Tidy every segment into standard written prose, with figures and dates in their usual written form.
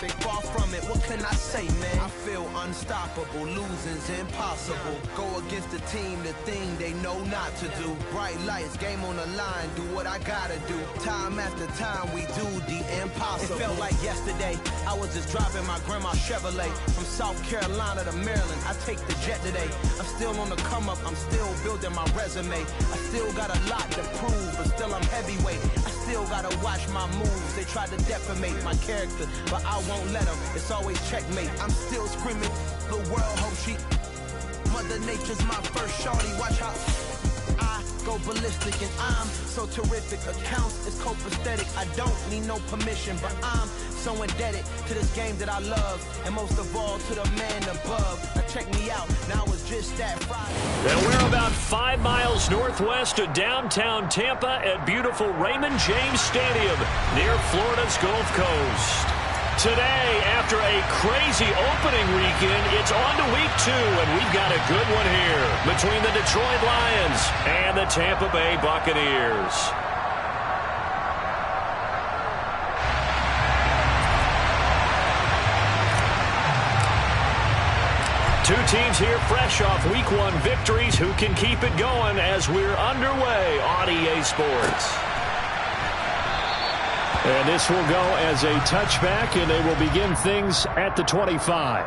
perfect, far from it, what can I say, man? I feel unstoppable, losing's impossible. Go against the team, the thing they know not to do. Bright lights, game on the line, do what I gotta do. Time after time, we do the impossible. It felt like yesterday, I was just driving my grandma's Chevrolet. From South Carolina to Maryland, I take the jet today. I'm still on the come up, I'm still building my resume. I still got a lot to prove, but still I'm heavyweight. I still gotta watch my moves. They try to defamate my character, but I won't let them. It's always checkmate. I'm still screaming, the world hope she. Mother Nature's my first shorty. Watch how I go ballistic, and I'm so terrific. Accounts is copacetic. I don't need no permission, but I'm so indebted to this game that I love, and most of all to the man above. Now check me out. Now it's just that Friday. And we're about 5 miles northwest of downtown Tampa at beautiful Raymond James Stadium near Florida's Gulf Coast. Today, after a crazy opening weekend, it's on to week 2, and we've got a good one here between the Detroit Lions and the Tampa Bay Buccaneers. Two teams here fresh off week 1 victories. Who can keep it going as we're underway on EA Sports? And this will go as a touchback, and they will begin things at the 25.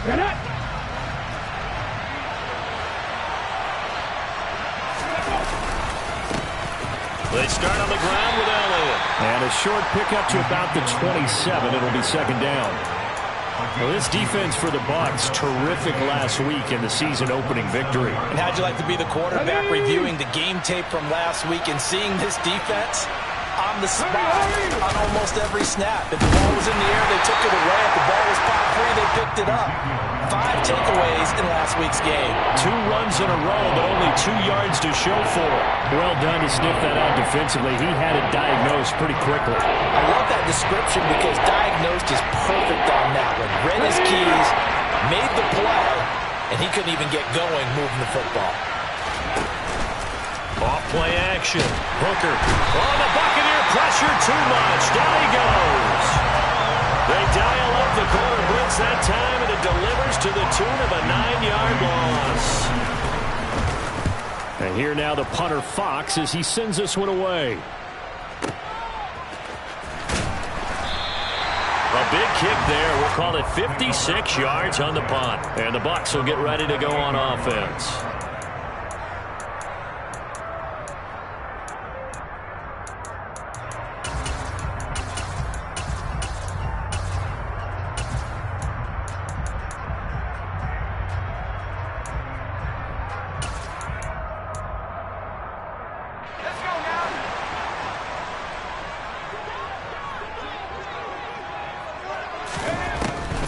Get it! They start on the ground with Elliott. And a short pickup to about the 27. It'll be second down. Well, this defense for the Bucs, terrific last week in the season opening victory. And how'd you like to be the quarterback reviewing the game tape from last week and seeing this defense on the spot on almost every snap? If the ball was in the air, they took it away. If the ball was popped free, they picked it up. 5 takeaways in last week's game. 2 runs in a row, but only 2 yards to show for it. Well done to sniff that out defensively. He had it diagnosed pretty quickly. I love that description because diagnosed is perfect on that one. Read his keys, made the play, and he couldn't even get going moving the football. Off play action. Hooker. Oh, the Buccaneer pressure too much. Down he goes. They dial up the corner blitz that time, and it delivers to the tune of a 9-yard loss. And here now the punter Fox as he sends this one away. A big kick there. We'll call it 56 yards on the punt. And the Bucs will get ready to go on offense.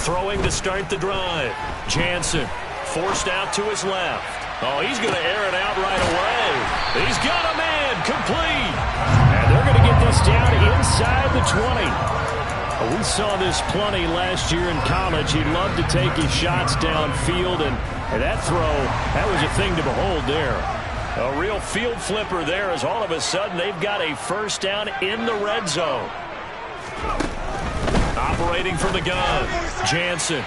Throwing to start the drive. Jansen forced out to his left. Oh, he's going to air it out right away. He's got a man complete. And they're going to get this down inside the 20. We saw this plenty last year in college. He loved to take his shots downfield, and that throw, that was a thing to behold there. A real field flipper there as all of a sudden they've got a first down in the red zone. Operating from the gun, Jansen.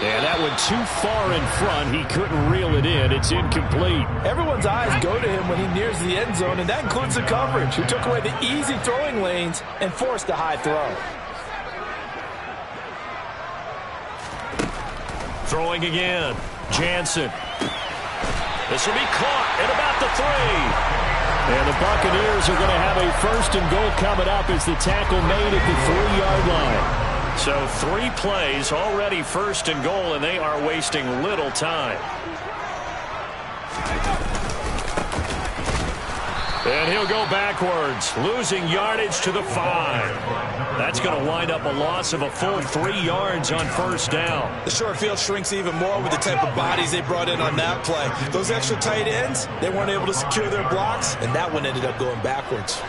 And that one too far in front. He couldn't reel it in. It's incomplete. Everyone's eyes go to him when he nears the end zone, and that includes the coverage, who took away the easy throwing lanes and forced a high throw. Throwing again, Jansen. This will be caught at about the 3. And the Buccaneers are going to have a first and goal coming up as the tackle made at the 3-yard line. So 3 plays already first and goal, and they are wasting little time. And he'll go backwards, losing yardage to the 5. That's going to wind up a loss of a full 3 yards on first down. The short field shrinks even more with the type of bodies they brought in on that play. Those extra tight ends, they weren't able to secure their blocks, and that one ended up going backwards.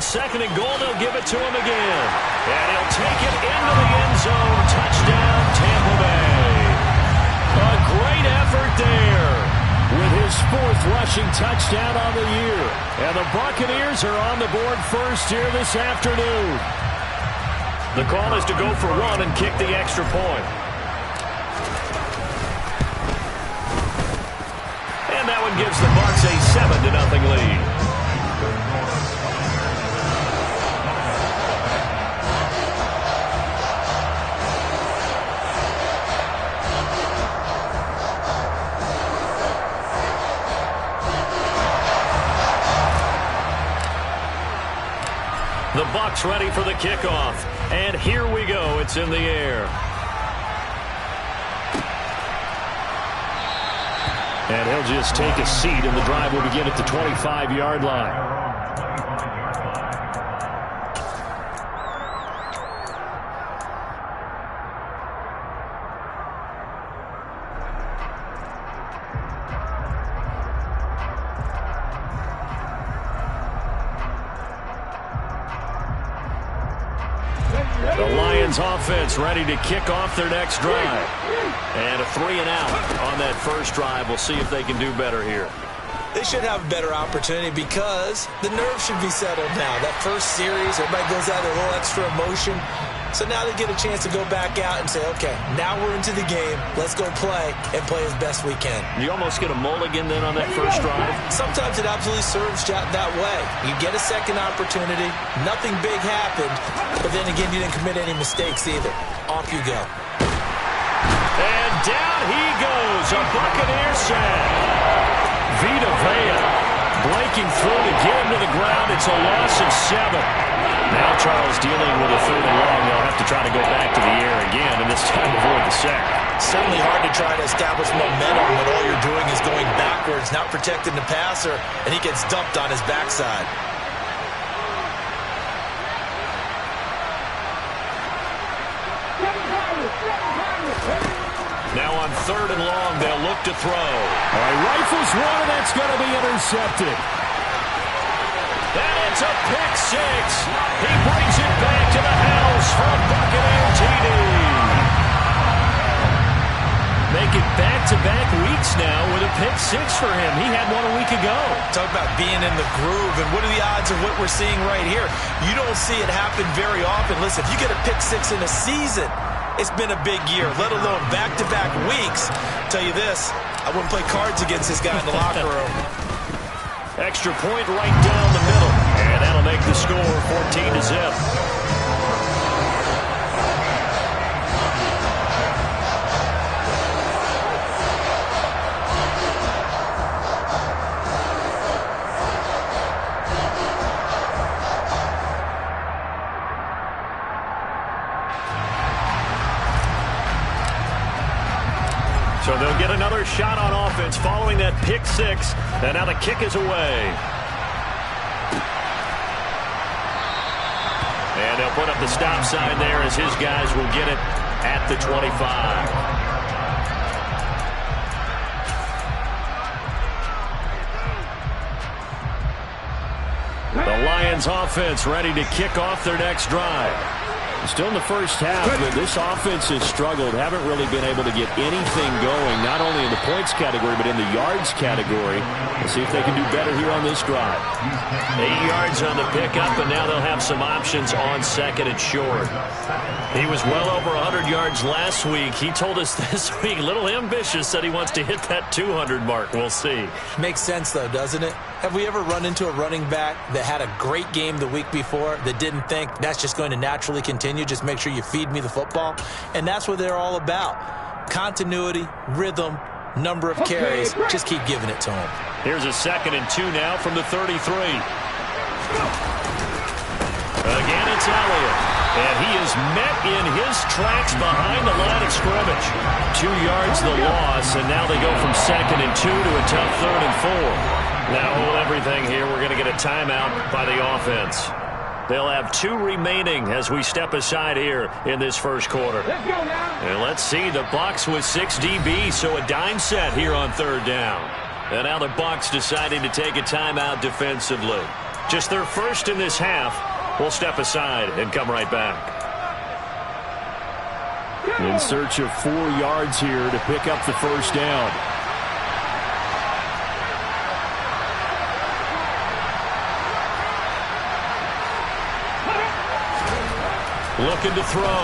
second and goal, they'll give it to him again. And he'll take it into the end zone. Touchdown, Tampa Bay. A great effort there with his 4th rushing touchdown on the year. And the Buccaneers are on the board first here this afternoon. The call is to go for 1 and kick the extra point. And that one gives the Bucs a 7-0 lead. The Bucs ready for the kickoff. And here we go. It's in the air. And he'll just take a seat, and the drive will begin at the 25-yard line. The Lions offense ready to kick off their next drive. And a 3-and-out on that first drive. We'll see if they can do better here. They should have a better opportunity because the nerves should be settled now. That first series, everybody goes out with a little extra emotion. So now they get a chance to go back out and say, okay, now we're into the game. Let's go play and play as best we can. You almost get a mulligan then on that first drive? Sometimes it absolutely serves that way. You get a second opportunity. Nothing big happened. But then again, you didn't commit any mistakes either. Off you go. And down he goes. A Buccaneer sack. Vita Vea breaking through to get him to the ground. It's a loss of 7. Now Charles dealing with a 3rd and long. They'll have to try to go back to the air again, and this time avoid the sack. Certainly hard to try to establish momentum when all you're doing is going backwards, not protecting the passer, and he gets dumped on his backside. Now on 3rd and long, they'll look to throw. All right, rifles one, and that's going to be intercepted. And it's a pick 6. He brings it back to the house for a Buccaneer TD. Make it back-to-back weeks now with a pick 6 for him. He had one a week ago. Talk about being in the groove, and what are the odds of what we're seeing right here? You don't see it happen very often. Listen, if you get a pick 6 in a season, it's been a big year, let alone back-to-back weeks. Tell you this, I wouldn't play cards against this guy in the locker room. Extra point right down the middle. And that'll make the score 14-0. So they'll get another shot on offense following that pick 6. And now the kick is away. And they'll put up the stop sign there as his guys will get it at the 25. The Lions offense ready to kick off their next drive. Still in the first half, but this offense has struggled. Haven't really been able to get anything going, not only in the points category, but in the yards category. We'll see if they can do better here on this drive. 8 yards on the pickup, and now they'll have some options on 2nd and short. He was well over 100 yards last week. He told us this week, a little ambitious, that he wants to hit that 200 mark. We'll see. Makes sense, though, doesn't it? Have we ever run into a running back that had a great game the week before that didn't think that's just going to naturally continue? Just make sure you feed me the football. And that's what they're all about. Continuity, rhythm, number of carries. Just keep giving it to him. Here's a 2nd and 2 now from the 33. Again, it's Elliott. And he is met in his tracks behind the line of scrimmage. 2 yards the loss, and now they go from 2nd and 2 to a tough 3rd and 4. Now hold everything here. We're going to get a timeout by the offense. They'll have 2 remaining as we step aside here in this first quarter. Let's go now. And let's see, the Bucs with 6 DBs, so a dime set here on 3rd down. And now the Bucs deciding to take a timeout defensively. Just their first in this half. We'll step aside and come right back. In search of 4 yards here to pick up the first down. Looking to throw.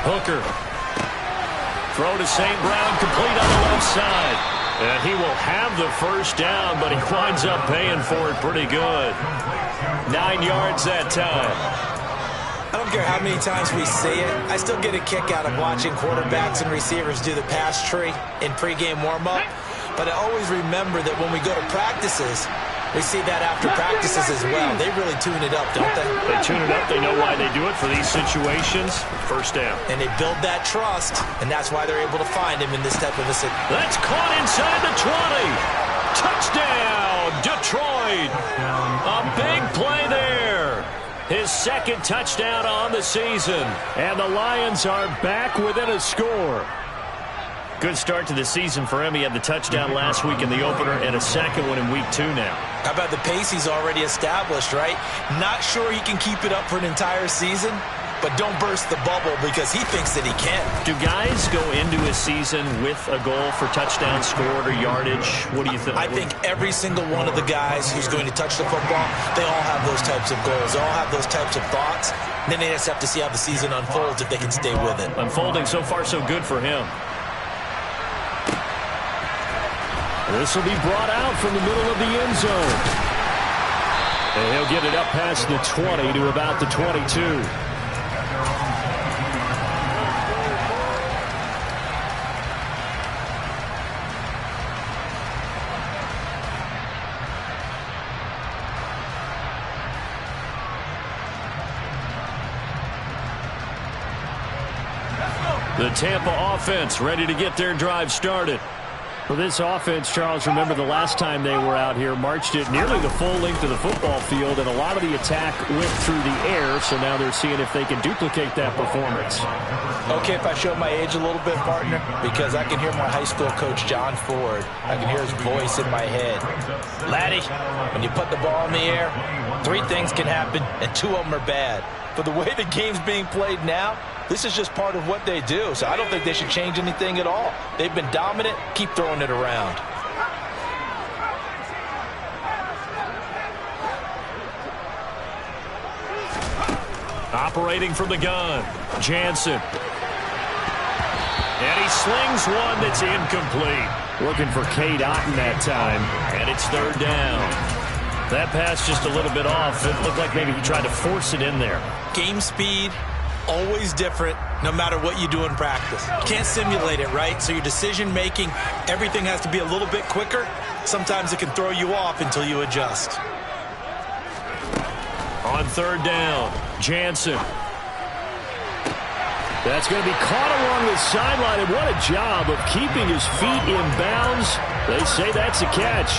Hooker. Throw to St. Brown, complete on the left side. And he will have the first down, but he winds up paying for it pretty good. 9 yards that time. I don't care how many times we see it. I still get a kick out of watching quarterbacks and receivers do the pass tree in pregame warm-up. But I always remember that when we go to practices, we see that after practices as well. They really tune it up, don't they? They tune it up. They know why they do it for these situations. First down. And they build that trust, and that's why they're able to find him in this type of a situation. That's caught inside the 20. Touchdown, Detroit. A big play there. His second touchdown on the season. And the Lions are back within a score. Good start to the season for him. He had the touchdown last week in the opener and a second one in week 2 now. How about the pace he's already established, right? Not sure he can keep it up for an entire season, but don't burst the bubble because he thinks that he can. Do guys go into a season with a goal for touchdown scored or yardage? What do you think? I think every single one of the guys who's going to touch the football, they all have those types of goals. They all have those types of thoughts. Then they just have to see how the season unfolds if they can stay with it. Unfolding so far so good for him. This will be brought out from the middle of the end zone. And he'll get it up past the 20 to about the 22. The Tampa offense ready to get their drive started. For this offense, Charles, remember the last time they were out here, marched it nearly the full length of the football field, and a lot of the attack went through the air, so now they're seeing if they can duplicate that performance. Okay, if I show my age a little bit, partner, because I can hear my high school coach, John Ford. I can hear his voice in my head. Laddie, when you put the ball in the air, 3 things can happen, and 2 of them are bad. For the way the game's being played now, this is just part of what they do, so I don't think they should change anything at all. They've been dominant. Keep throwing it around. Operating from the gun, Jansen. And he slings one that's incomplete. Looking for Cade Otton that time. And it's 3rd down. That pass just a little bit off. It looked like maybe he tried to force it in there. Game speed, always different, no matter what you do in practice. You can't simulate it, right? So your decision-making, everything has to be a little bit quicker. Sometimes it can throw you off until you adjust. On 3rd down, Jansen. That's going to be caught along the sideline, and what a job of keeping his feet in bounds. They say that's a catch.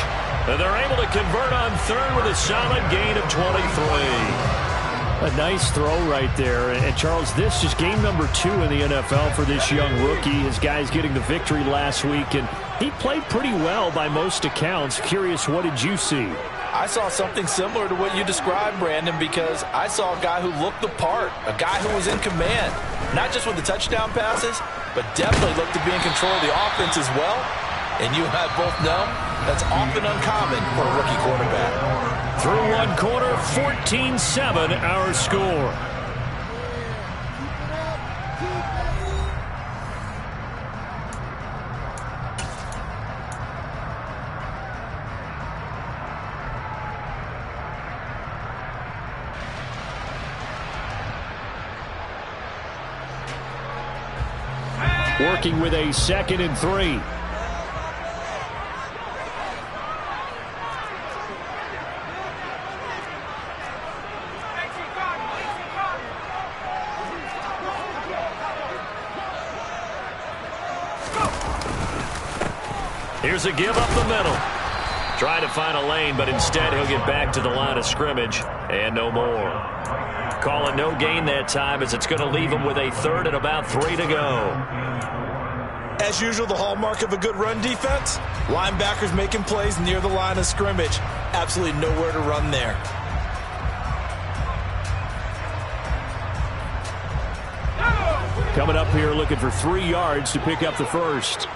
And they're able to convert on 3rd with a solid gain of 23. A nice throw right there. And Charles, this is game number 2 in the NFL for this young rookie. His guys getting the victory last week, and he played pretty well by most accounts. Curious, what did you see? I saw something similar to what you described, Brandon, because I saw a guy who looked the part, a guy who was in command, not just with the touchdown passes, but definitely looked to be in control of the offense as well. And you and I both know that's often uncommon for a rookie quarterback. Through 1 quarter, 14-7 our score. Working with a 2nd and 3. Here's a give up the middle. Trying to find a lane, but instead he'll get back to the line of scrimmage and no more. Calling no gain that time as it's going to leave him with a 3rd and about 3 to go. As usual, the hallmark of a good run defense, linebackers making plays near the line of scrimmage. Absolutely nowhere to run there. coming up here looking for 3 yards to pick up the first.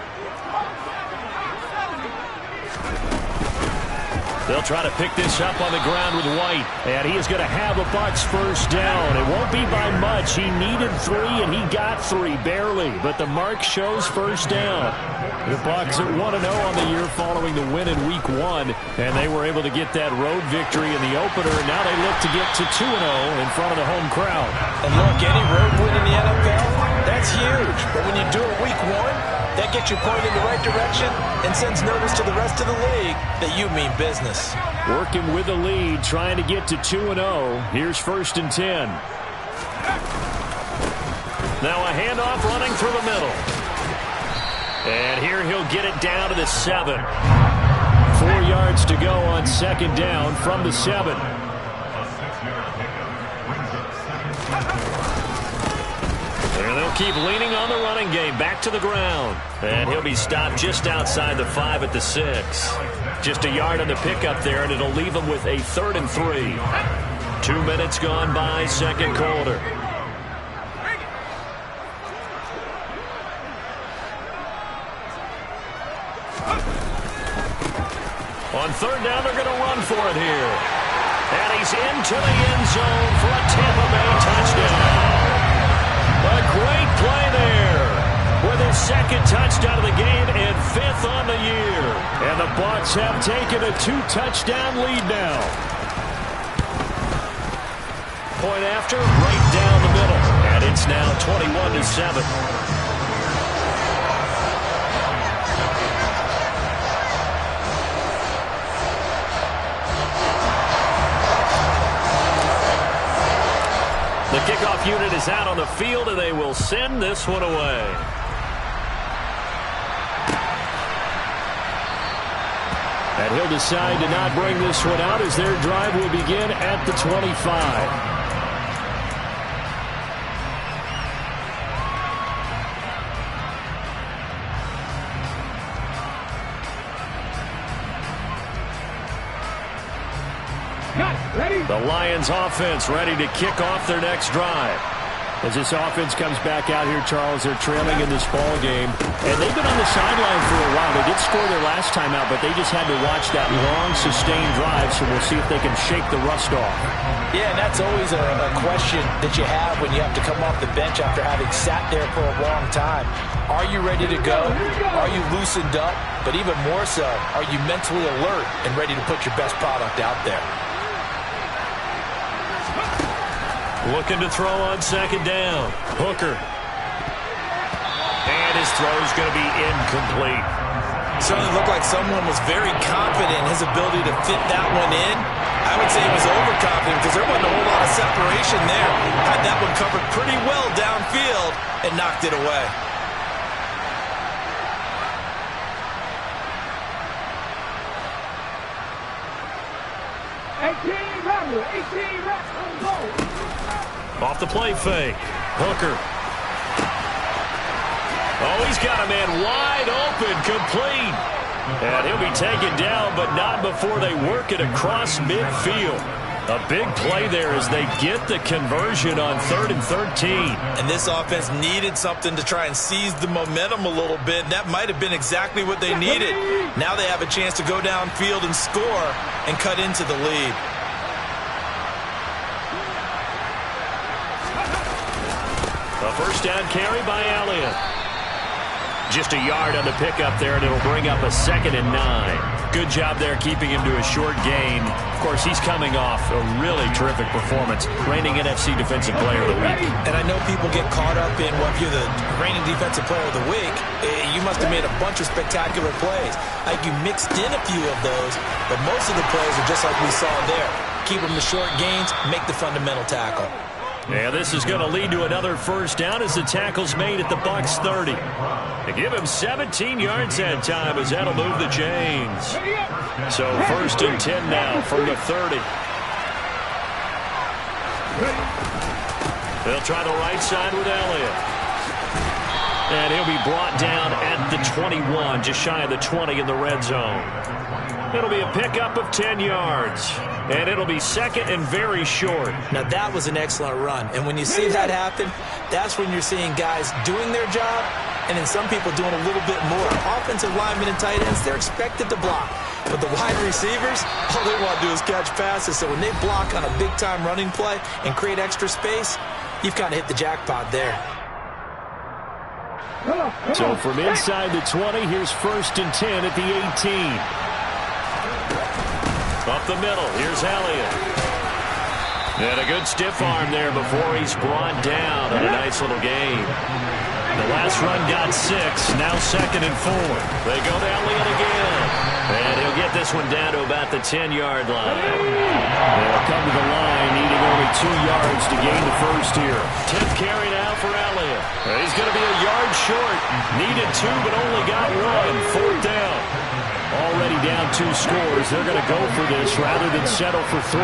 They'll try to pick this up on the ground with White. And he is going to have a Bucs first down. It won't be by much. He needed 3, and he got 3, barely. But the mark shows first down. The Bucs at 1-0 on the year following the win in Week 1. And they were able to get that road victory in the opener. And now they look to get to 2-0 in front of the home crowd. And look, any road win in the NFL, that's huge. But when you do it Week 1, that gets you pointed in the right direction and sends notice to the rest of the league that you mean business. Working with the lead, trying to get to 2-0. Here's 1st and 10. Now a handoff running through the middle. And here he'll get it down to the 7. 4 yards to go on 2nd down from the 7. And they'll keep leaning on the running game. Back to the ground. And he'll be stopped just outside the 5 at the 6. Just a yard on the pickup there, and it'll leave him with a 3rd and 3. 2 minutes gone by, 2nd quarter. On 3rd down, they're going to run for it here. And he's into the end zone for a Tampa Bay touchdown. A great play there with his 2nd touchdown of the game and 5th on the year. And the Bucs have taken a 2-touchdown lead now. Point after, right down the middle. And it's now 21-7. The kickoff unit is out on the field, and they will send this one away. And he'll decide to not bring this one out as their drive will begin at the 25. The Lions offense ready to kick off their next drive. As this offense comes back out here, Charles, they're trailing in this ball game. And they've been on the sideline for a while. They did score their last time out, but they just had to watch that long, sustained drive, so we'll see if they can shake the rust off. Yeah, and that's always a question that you have when you have to come off the bench after having sat there for a long time. Are you ready to go? Are you loosened up? But even more so, are you mentally alert and ready to put your best product out there? Looking to throw on 2nd down. Hooker. And his throw's going to be incomplete. Certainly looked like someone was very confident in his ability to fit that one in. I would say he was overconfident because there wasn't a whole lot of separation there. Had that one covered pretty well downfield and knocked it away. Off the play fake. Hooker. Oh, he's got a man wide open, complete. And he'll be taken down, but not before they work it across midfield. A big play there as they get the conversion on 3rd and 13. And this offense needed something to try and seize the momentum a little bit. That might have been exactly what they needed. Now they have a chance to go downfield and score and cut into the lead. A first down carry by Elliott. Just a yard on the pickup there, and it'll bring up a 2nd and 9. Good job there keeping him to a short gain. Of course, he's coming off a really terrific performance. Reigning NFC Defensive Player of the Week. And I know people get caught up in what you're the reigning Defensive Player of the Week. You must have made a bunch of spectacular plays. Like you mixed in a few of those, but most of the plays are just like we saw there. Keep them to short gains, make the fundamental tackle. Yeah, this is going to lead to another first down as the tackle's made at the Bucs 30. They give him 17 yards that time as that'll move the chains. So 1st and 10 now from the 30. They'll try the right side with Elliott. And he'll be brought down at the 21, just shy of the 20 in the red zone. It'll be a pickup of 10 yards. And it'll be second and very short. Now, that was an excellent run. And when you see that happen, that's when you're seeing guys doing their job and then some people doing a little bit more. Offensive linemen and tight ends, they're expected to block. But the wide receivers, all they want to do is catch passes. So when they block on a big-time running play and create extra space, you've kind of hit the jackpot there. So from inside the 20, here's 1st and 10 at the 18. Up the middle, here's Elliott. And a good stiff arm there before he's brought down in a nice little game. The last run got 6, now 2nd and 4. They go to Elliott again. And he'll get this one down to about the 10-yard line. They'll come to the line, needing only 2 yards to gain the first here. 10th carry now for Elliott. He's going to be a yard short. Needed 2, but only got 1. 4th down. Already down 2 scores. They're going to go for this rather than settle for 3.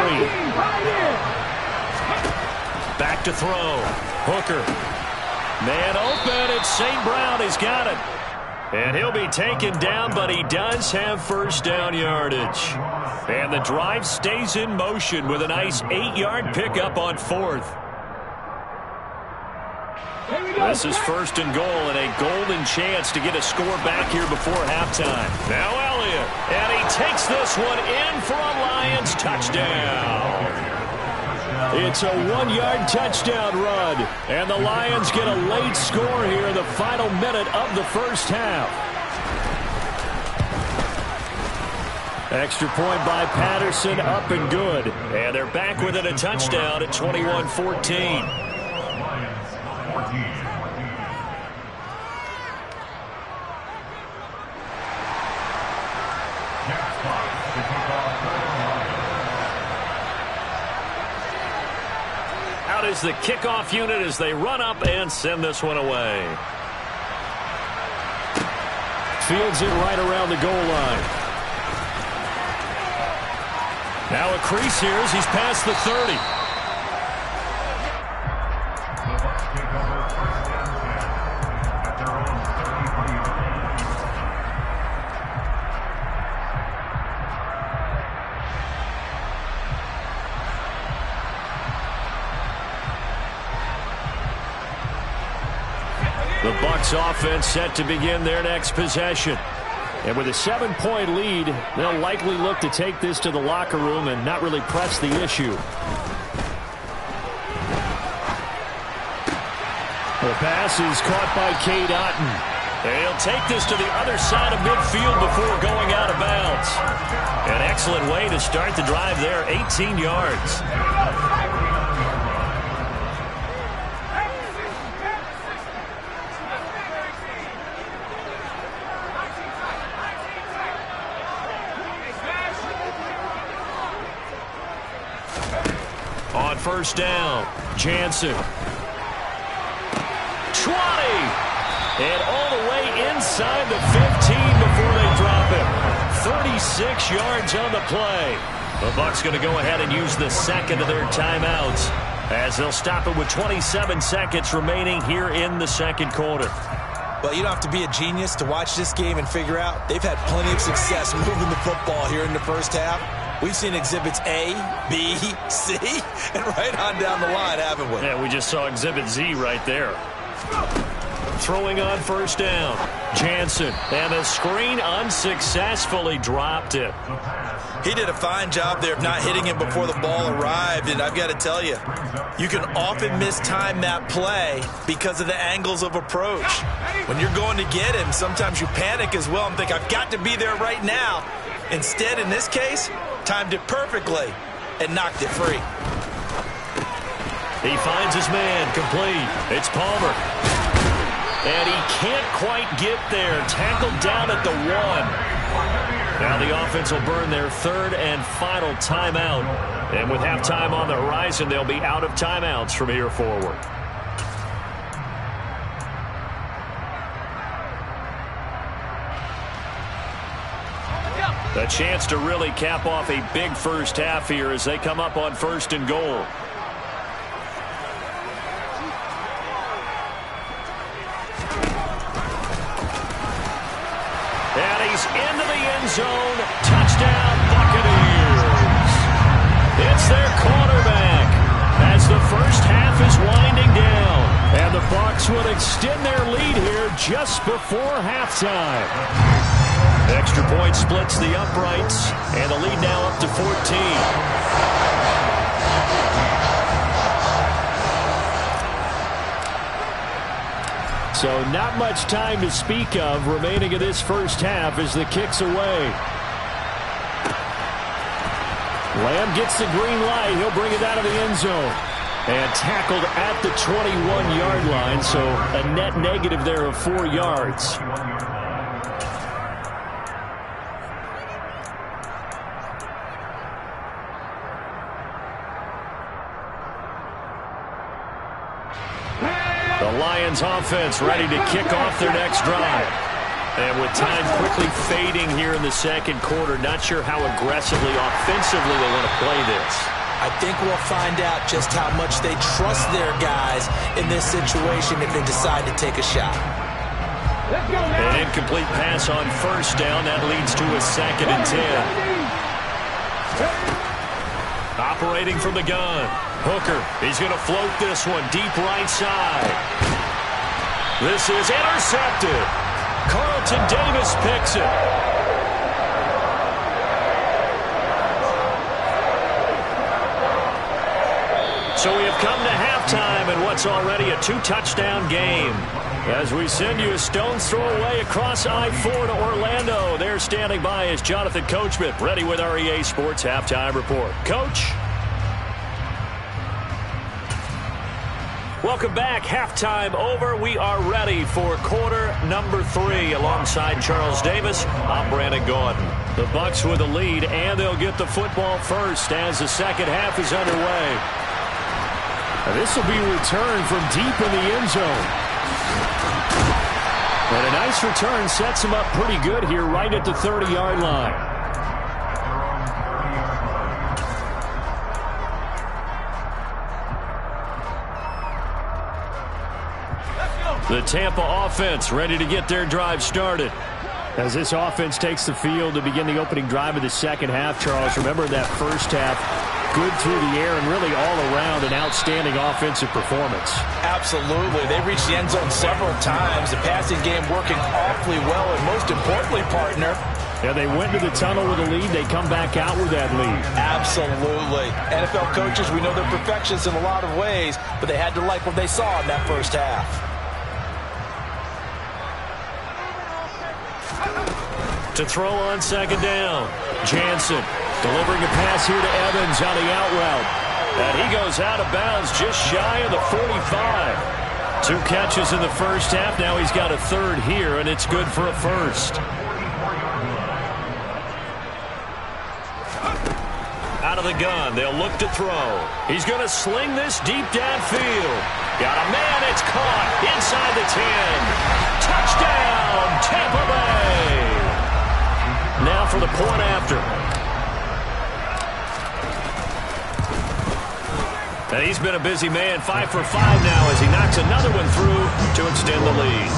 Back to throw. Hooker. Man open. It's St. Brown. He's got it. And he'll be taken down, but he does have first down yardage. And the drive stays in motion with a nice 8-yard pickup on 4th. This is 1st and goal and a golden chance to get a score back here before halftime. Now Elliott, and he takes this one in for a Lions touchdown. It's a 1-yard touchdown run, and the Lions get a late score here in the final minute of the first half. Extra point by Patterson, up and good. And they're back within a touchdown at 21-14. Out is the kickoff unit as they run up and send this one away. Fields it right around the goal line. Now a crease here as he's past the 30. The Bucs offense set to begin their next possession. And with a 7-point lead, they'll likely look to take this to the locker room and not really press the issue. The pass is caught by Cade Otton. They'll take this to the other side of midfield before going out of bounds. An excellent way to start the drive there, 18 yards. On first down, Jansen. 20! And all the way inside the 15 before they drop him. 36 yards on the play. The Bucs going to go ahead and use the second of their timeouts as they'll stop it with 27 seconds remaining here in the second quarter. Well, you don't have to be a genius to watch this game and figure out they've had plenty of success moving the football here in the first half. We've seen exhibits A, B, C, and right on down the line, haven't we? Yeah, we just saw exhibit Z right there. Throwing on first down, Jansen, and the screen unsuccessfully dropped it. He did a fine job there of not hitting him before the ball arrived, and I've got to tell you, you can often mistime that play because of the angles of approach. When you're going to get him, sometimes you panic as well and think, I've got to be there right now. Instead, in this case, timed it perfectly and knocked it free. He finds his man, complete. It's Palmer. And he can't quite get there. Tackled down at the 1. Now the offense will burn their third and final timeout. And with halftime on the horizon, they'll be out of timeouts from here forward. A chance to really cap off a big first half here as they come up on first and goal. And he's into the end zone. Touchdown. It's their quarterback as the first half is winding down. And the Bucs will extend their lead here just before halftime. Extra point splits the uprights, and the lead now up to 14. So not much time to speak of remaining in this first half as the kick's away. Lamb gets the green light. He'll bring it out of the end zone. And tackled at the 21-yard line, so a net negative there of 4 yards. The Lions offense ready to kick off their next drive. And with time quickly fading here in the second quarter, not sure how aggressively, offensively they want to play this. I think we'll find out just how much they trust their guys in this situation if they decide to take a shot. An incomplete pass on first down. That leads to a 2nd and 10. Operating from the gun. Hooker, he's going to float this one deep right side. This is intercepted. Carlton Davis picks it. So we have come to halftime in what's already a 2-touchdown game. As we send you a stone's throw away across I-4 to Orlando. There standing by is Jonathan Coachman, ready with our EA Sports Halftime Report. Coach? Welcome back. Halftime over. We are ready for quarter number 3 alongside Charles Davis. I'm Brandon Gordon. The Bucs with the lead, and they'll get the football first as the second half is underway. This will be returned from deep in the end zone. And a nice return sets him up pretty good here right at the 30-yard line. The Tampa offense ready to get their drive started. As this offense takes the field to begin the opening drive of the second half, Charles, remember that first half, good through the air and really all around an outstanding offensive performance. Absolutely. They reached the end zone several times. The passing game working awfully well, and most importantly, partner, yeah, they went to the tunnel with a lead. They come back out with that lead. Absolutely. NFL coaches, we know they're perfectionists in a lot of ways, but they had to like what they saw in that first half. To throw on second down. Jansen delivering a pass here to Evans on the out route. And he goes out of bounds just shy of the 45. 2 catches in the first half. Now he's got a 3rd here, and it's good for a 1st. Out of the gun. They'll look to throw. He's going to sling this deep downfield. Got a man. It's caught inside the 10. Touchdown, Tampa Bay. Now for the point after. And he's been a busy man, 5 for 5 now as he knocks another one through to extend the lead.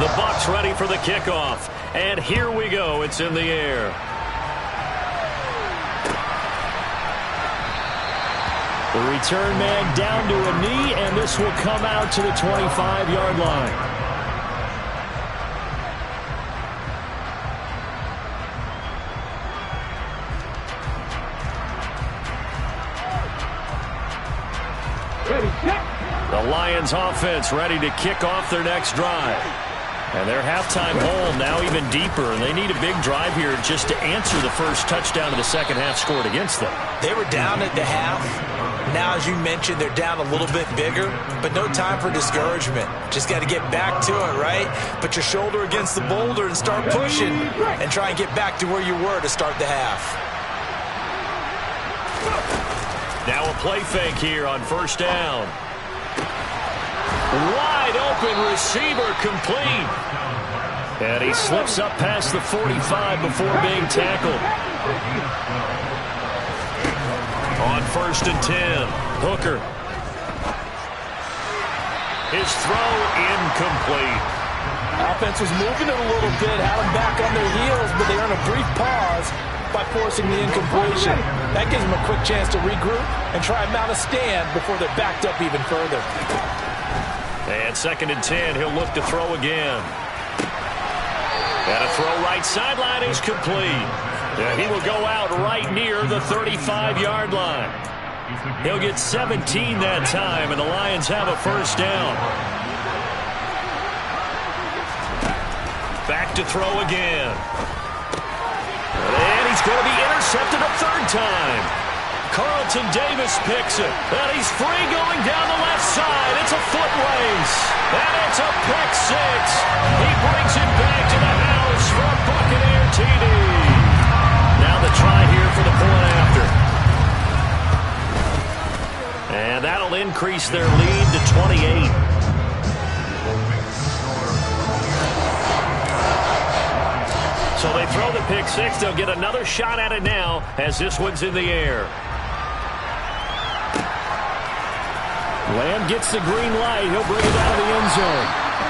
The Bucs ready for the kickoff. And here we go. It's in the air. The return man down to a knee, and this will come out to the 25-yard line. The Lions offense ready to kick off their next drive. And their halftime hole now even deeper, and they need a big drive here just to answer the first touchdown of the second half scored against them. They were down at the half. Now, as you mentioned, they're down a little bit bigger, but no time for discouragement. Just got to get back to it, right? Put your shoulder against the boulder and start pushing and try and get back to where you were to start the half. Now a play fake here on first down. Wide open receiver complete. And he slips up past the 45 before being tackled. On 1st and 10, Hooker. His throw incomplete. Offense was moving it a little bit, had them back on their heels, but they earned a brief pause by forcing the incompletion. That gives them a quick chance to regroup and try and mount a stand before they're backed up even further. And 2nd and 10, he'll look to throw again. And a throw right sideline is complete. Yeah, he will go out right near the 35-yard line. He'll get 17 that time, and the Lions have a first down. Back to throw again. And he's going to be intercepted a 3rd time. Carlton Davis picks it. And he's free going down the left side. It's a foot race. And it's a pick 6. He brings it back to the house for a Buccaneer TD. Now the try here for the point after. And that'll increase their lead to 28. So they throw the pick 6. They'll get another shot at it now as this one's in the air. Lamb gets the green light. He'll bring it out of the end zone.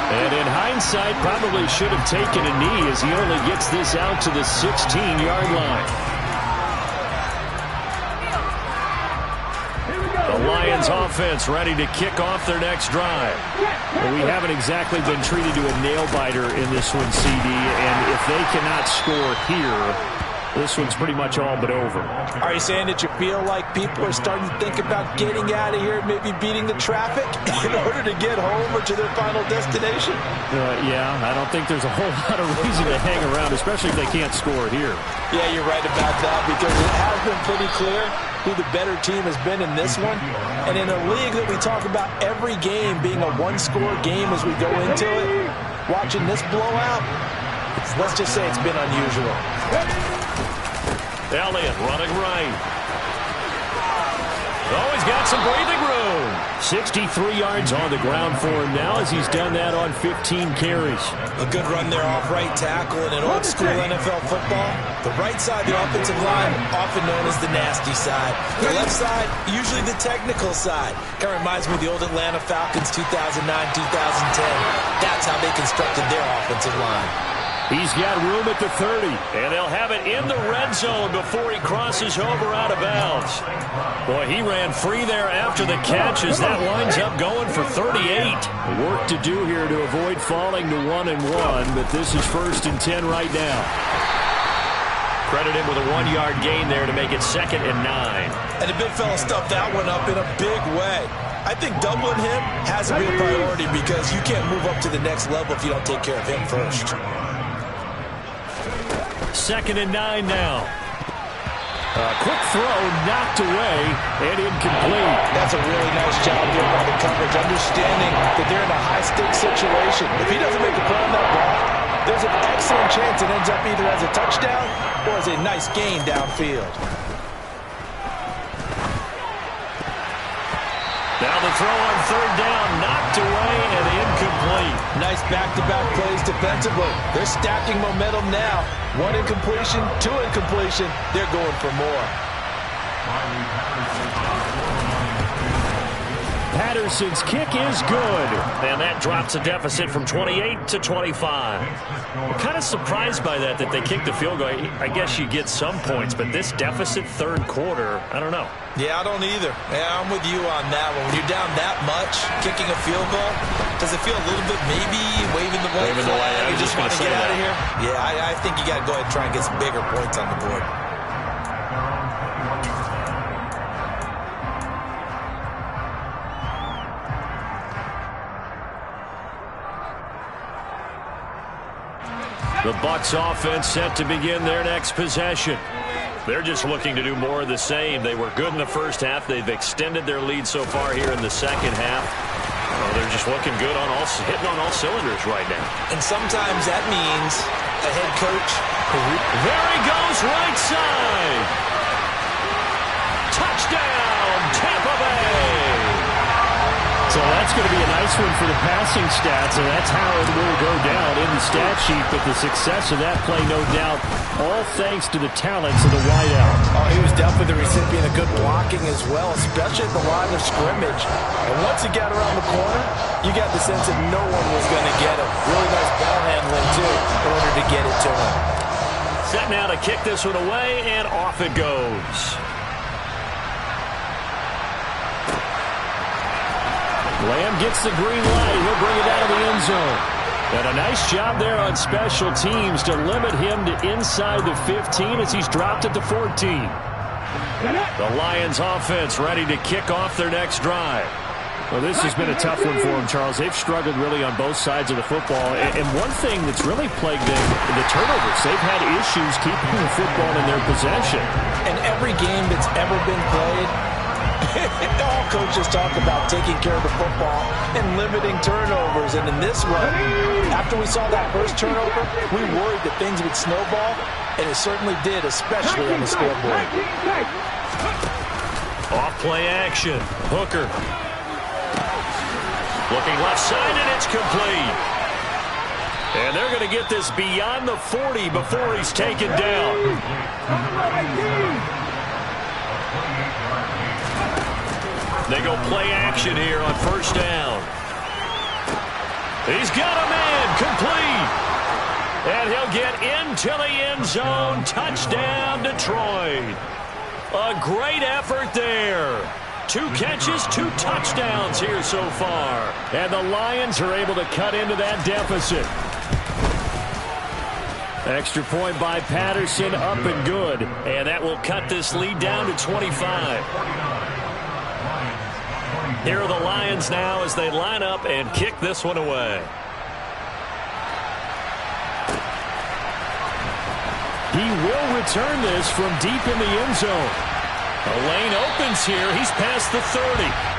And in hindsight, probably should have taken a knee as he only gets this out to the 16-yard line. The Lions offense ready to kick off their next drive. Well, we haven't exactly been treated to a nail-biter in this one, CD, and if they cannot score here, this one's pretty much all but over. Are you saying that you feel like people are starting to think about getting out of here, maybe beating the traffic in order to get home or to their final destination? Yeah, I don't think there's a whole lot of reason to hang around, especially if they can't score here. Yeah, you're right about that, because it has been pretty clear who the better team has been in this one. And in a league that we talk about every game being a one-score game as we go into it, watching this blowout, let's just say it's been unusual. Elliott running right. Oh, he's got some breathing room. 63 yards on the ground for him now as he's done that on 15 carries. A good run there off right tackle in an old-school NFL football. The right side, the offensive line, often known as the nasty side. The left side, usually the technical side. Kind of reminds me of the old Atlanta Falcons 2009-2010. That's how they constructed their offensive line. He's got room at the 30. And they'll have it in the red zone before he crosses over out of bounds. Boy, he ran free there after the catch as that winds up going for 38. Work to do here to avoid falling to 1-1, but this is 1st and 10 right now. Credit him with a 1-yard gain there to make it 2nd and 9. And the big fella stuffed that one up in a big way. I think doubling him has to be a priority because you can't move up to the next level if you don't take care of him first. 2nd and 9 now. A quick throw knocked away and incomplete. That's a really nice job there by the coverage, understanding that they're in a high-stakes situation. If he doesn't make a play on that ball, there's an excellent chance it ends up either as a touchdown or as a nice gain downfield. Now the throw on 3rd down, knocked away and incomplete. Nice back-to-back plays defensively. They're stacking momentum now. 1 incompletion, 2 incompletion. They're going for more. Patterson's kick is good. And that drops a deficit from 28 to 25. I'm kind of surprised by that they kicked the field goal. I guess you get some points, but this deficit 3rd quarter, I don't know. Yeah, I don't either. Yeah, I'm with you on that one. When you're down that much, kicking a field goal, does it feel a little bit maybe waving the white flag? You just want to get out of here? Yeah, I think you got to go ahead and try and get some bigger points on the board. The Bucs offense set to begin their next possession. They're just looking to do more of the same. They were good in the first half. They've extended their lead so far here in the second half. Oh, they're just looking good on hitting on all cylinders right now. And sometimes that means a head coach. There he goes, right side. Touchdown, Tampa Bay. So that's going to be a nice one for the passing stats, and that's how it will go down in the stat sheet. But the success of that play, no doubt, all thanks to the talents of the wideout. Oh, he was definitely the recipient of good blocking as well, especially at the line of scrimmage. And once he got around the corner, you got the sense that no one was going to get him. Really nice ball handling, too, in order to get it to him. Set now to kick this one away, and off it goes. Lamb gets the green light. He'll bring it out of the end zone. And a nice job there on special teams to limit him to inside the 15 as he's dropped it to 14. The Lions offense ready to kick off their next drive. Well, this has been a tough one for them, Charles. They've struggled really on both sides of the football. And one thing that's really plagued them, the turnovers. They've had issues keeping the football in their possession. And every game that's ever been played, all coaches talk about taking care of the football and limiting turnovers. And in this run, after we saw that first turnover, we worried that things would snowball, and it certainly did, especially on the scoreboard. Off play action. Hooker. Looking left side, and it's complete. And they're going to get this beyond the 40 before he's taken down. They go play action here on first down. He's got a man, complete. And he'll get into the end zone. Touchdown, Detroit. A great effort there. 2 catches, 2 touchdowns here so far. And the Lions are able to cut into that deficit. Extra point by Patterson, up and good. And that will cut this lead down to 25. Here are the Lions now as they line up and kick this one away. He will return this from deep in the end zone. The lane opens here. He's past the 30.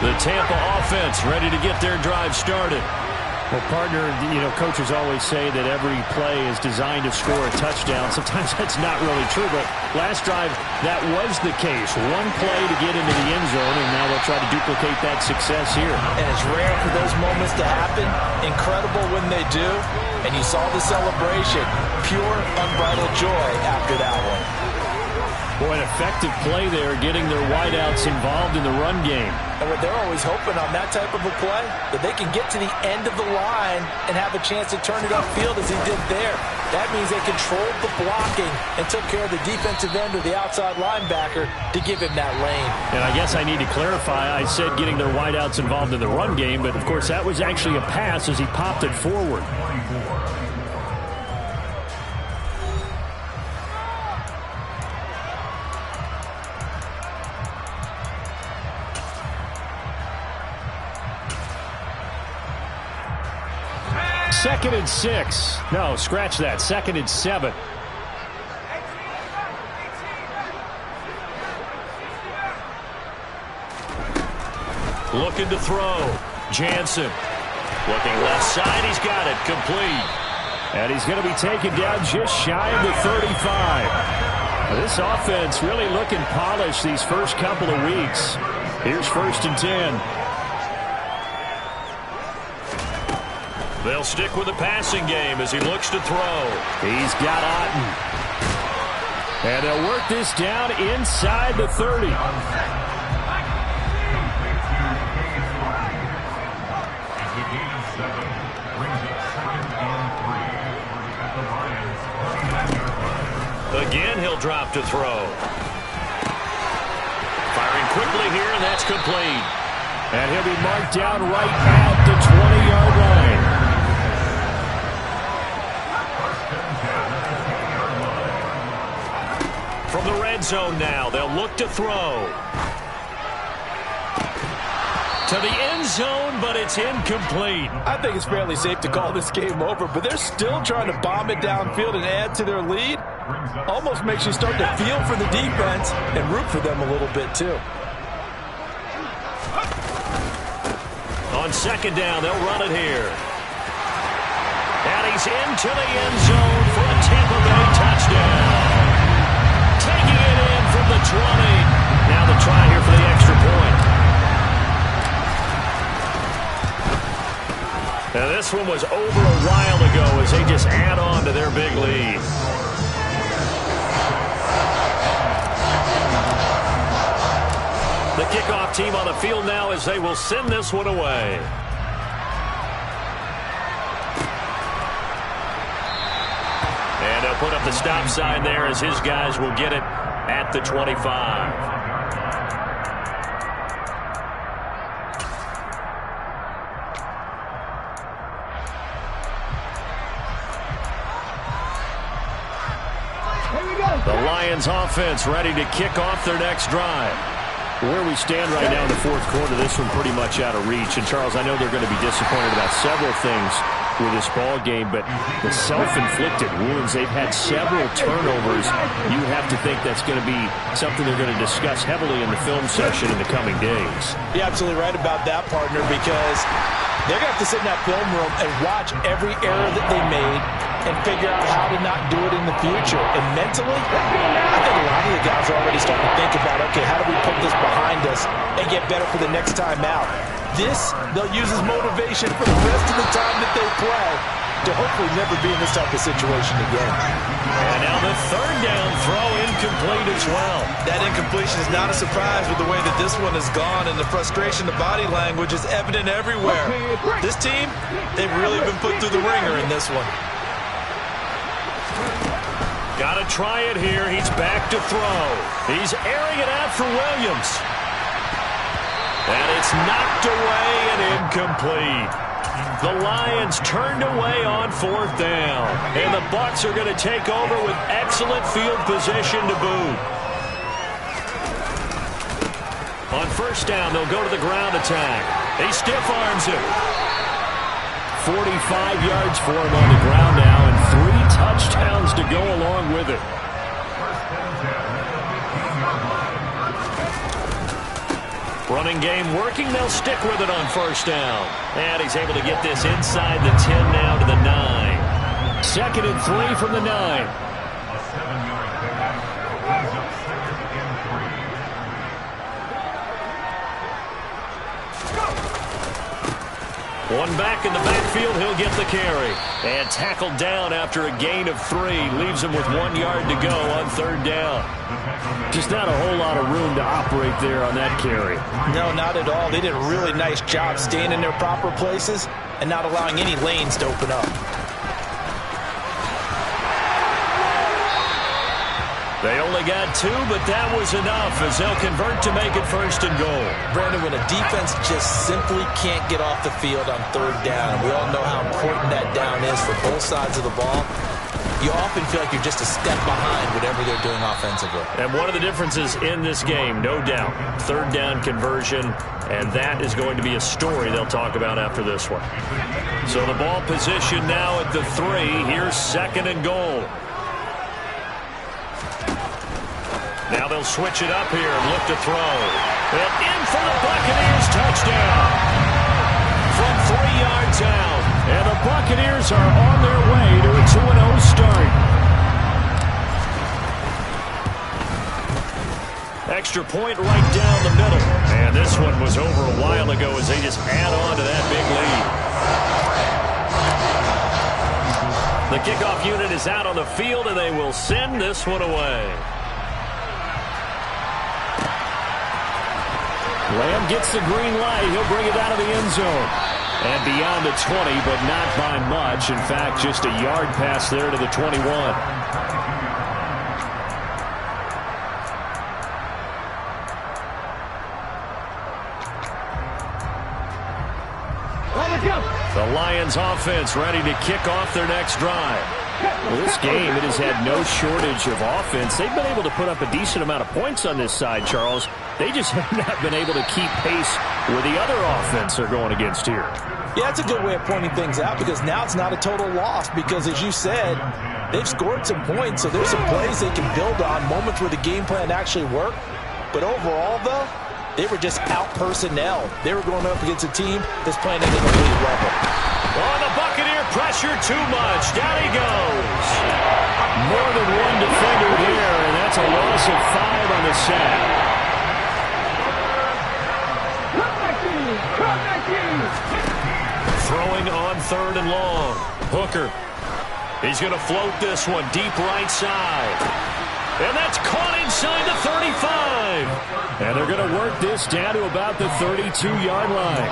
The Tampa offense ready to get their drive started. Well, partner, coaches always say that every play is designed to score a touchdown. Sometimes that's not really true, but last drive, that was the case. One play to get into the end zone, and now they'll try to duplicate that success here. And it's rare for those moments to happen. Incredible when they do. And you saw the celebration. Pure, unbridled joy after that one. Boy, an effective play there, getting their wideouts involved in the run game. And what they're always hoping on that type of a play, that they can get to the end of the line and have a chance to turn it upfield as he did there. That means they controlled the blocking and took care of the defensive end or the outside linebacker to give him that lane. And I guess I need to clarify, I said getting their wideouts involved in the run game, but of course that was actually a pass as he popped it forward. Second and 6. No, scratch that. Second and 7. Looking to throw. Jansen. Looking left side. He's got it. Complete. And he's going to be taken down just shy of the 35. This offense really looking polished these first couple of weeks. Here's first and 10. They'll stick with the passing game as he looks to throw. He's got Otten. And they'll work this down inside the 30. Again, he'll drop to throw. Firing quickly here, and that's complete. And he'll be marked down right at the 20-yard line. From the red zone now, they'll look to throw. To the end zone, but it's incomplete. I think it's fairly safe to call this game over, but they're still trying to bomb it downfield and add to their lead. Almost makes you start to feel for the defense and root for them a little bit, too. On second down, they'll run it here. And he's into the end zone for a Tampa Bay touchdown. Taking it in from the 20. Now the try here for the extra point. Now this one was over a while ago as they just add on to their big lead. The kickoff team on the field now as they will send this one away. And they'll put up the stop sign there as his guys will get it at the 25. The Lions offense ready to kick off their next drive. Where we stand right now in the fourth quarter, this one pretty much out of reach. And, Charles, I know they're going to be disappointed about several things with this ball game, but the self-inflicted wounds, they've had several turnovers. You have to think that's going to be something they're going to discuss heavily in the film session in the coming days. You're absolutely right about that, partner, because they're going to have to sit in that film room and watch every error that they made and figure out how to not do it in the future. And mentally, I think a lot of the guys are already starting to think about, okay, how do we put this behind us and get better for the next time out? This, they'll use as motivation for the rest of the time that they play to hopefully never be in this type of situation again. And now the third down throw incomplete as well. That incompletion is not a surprise with the way that this one has gone, and the frustration, the body language is evident everywhere. This team, they've really been put through the ringer in this one. Got to try it here. He's back to throw. He's airing it out for Williams. And it's knocked away and incomplete. The Lions turned away on fourth down. And the Bucs are going to take over with excellent field position to boot. On first down, they'll go to the ground attack. He stiff arms him. 45 yards for him on the ground now, and 3 touchdowns to go along with it. Running game working. They'll stick with it on first down. And he's able to get this inside the 10 now to the 9. 2nd and 3 from the 9. One back in the backfield, he'll get the carry. And tackled down after a gain of 3. Leaves him with 1 yard to go on third down. Just not a whole lot of room to operate there on that carry. No, not at all. They did a really nice job staying in their proper places and not allowing any lanes to open up. They only got 2, but that was enough as they'll convert to make it first and goal. Brandon, when a defense just simply can't get off the field on third down, and we all know how important that down is for both sides of the ball, you often feel like you're just a step behind whatever they're doing offensively. And one of the differences in this game, no doubt, third down conversion, and that is going to be a story they'll talk about after this one. So the ball position now at the 3. Here's 2nd and goal. Now they'll switch it up here and look to throw. And in for the Buccaneers touchdown. From 3 yards out. And the Buccaneers are on their way to a 2-0 start. Extra point right down the middle. And this one was over a while ago as they just add on to that big lead. The kickoff unit is out on the field, and they will send this one away. Lamb gets the green light. He'll bring it out of the end zone. And beyond the 20, but not by much. In fact, just a yard pass there to the 21. The Lions offense ready to kick off their next drive. Well, this game, it has had no shortage of offense. They've been able to put up a decent amount of points on this side, Charles. They just have not been able to keep pace with the other offense they're going against here. Yeah, that's a good way of pointing things out because now it's not a total loss because, as you said, they've scored some points, so there's some plays they can build on, moments where the game plan actually worked. But overall, though, They were just out personnel. They were going up against a team that's playing at an elite level. Oh, the Buccaneer pressure too much. Down he goes. More than one defender there, and that's a loss of 5 on the sack. Throwing on 3rd and long. Hooker. He's going to float this one deep right side. And that's caught inside the 35. And they're going to work this down to about the 32-yard line.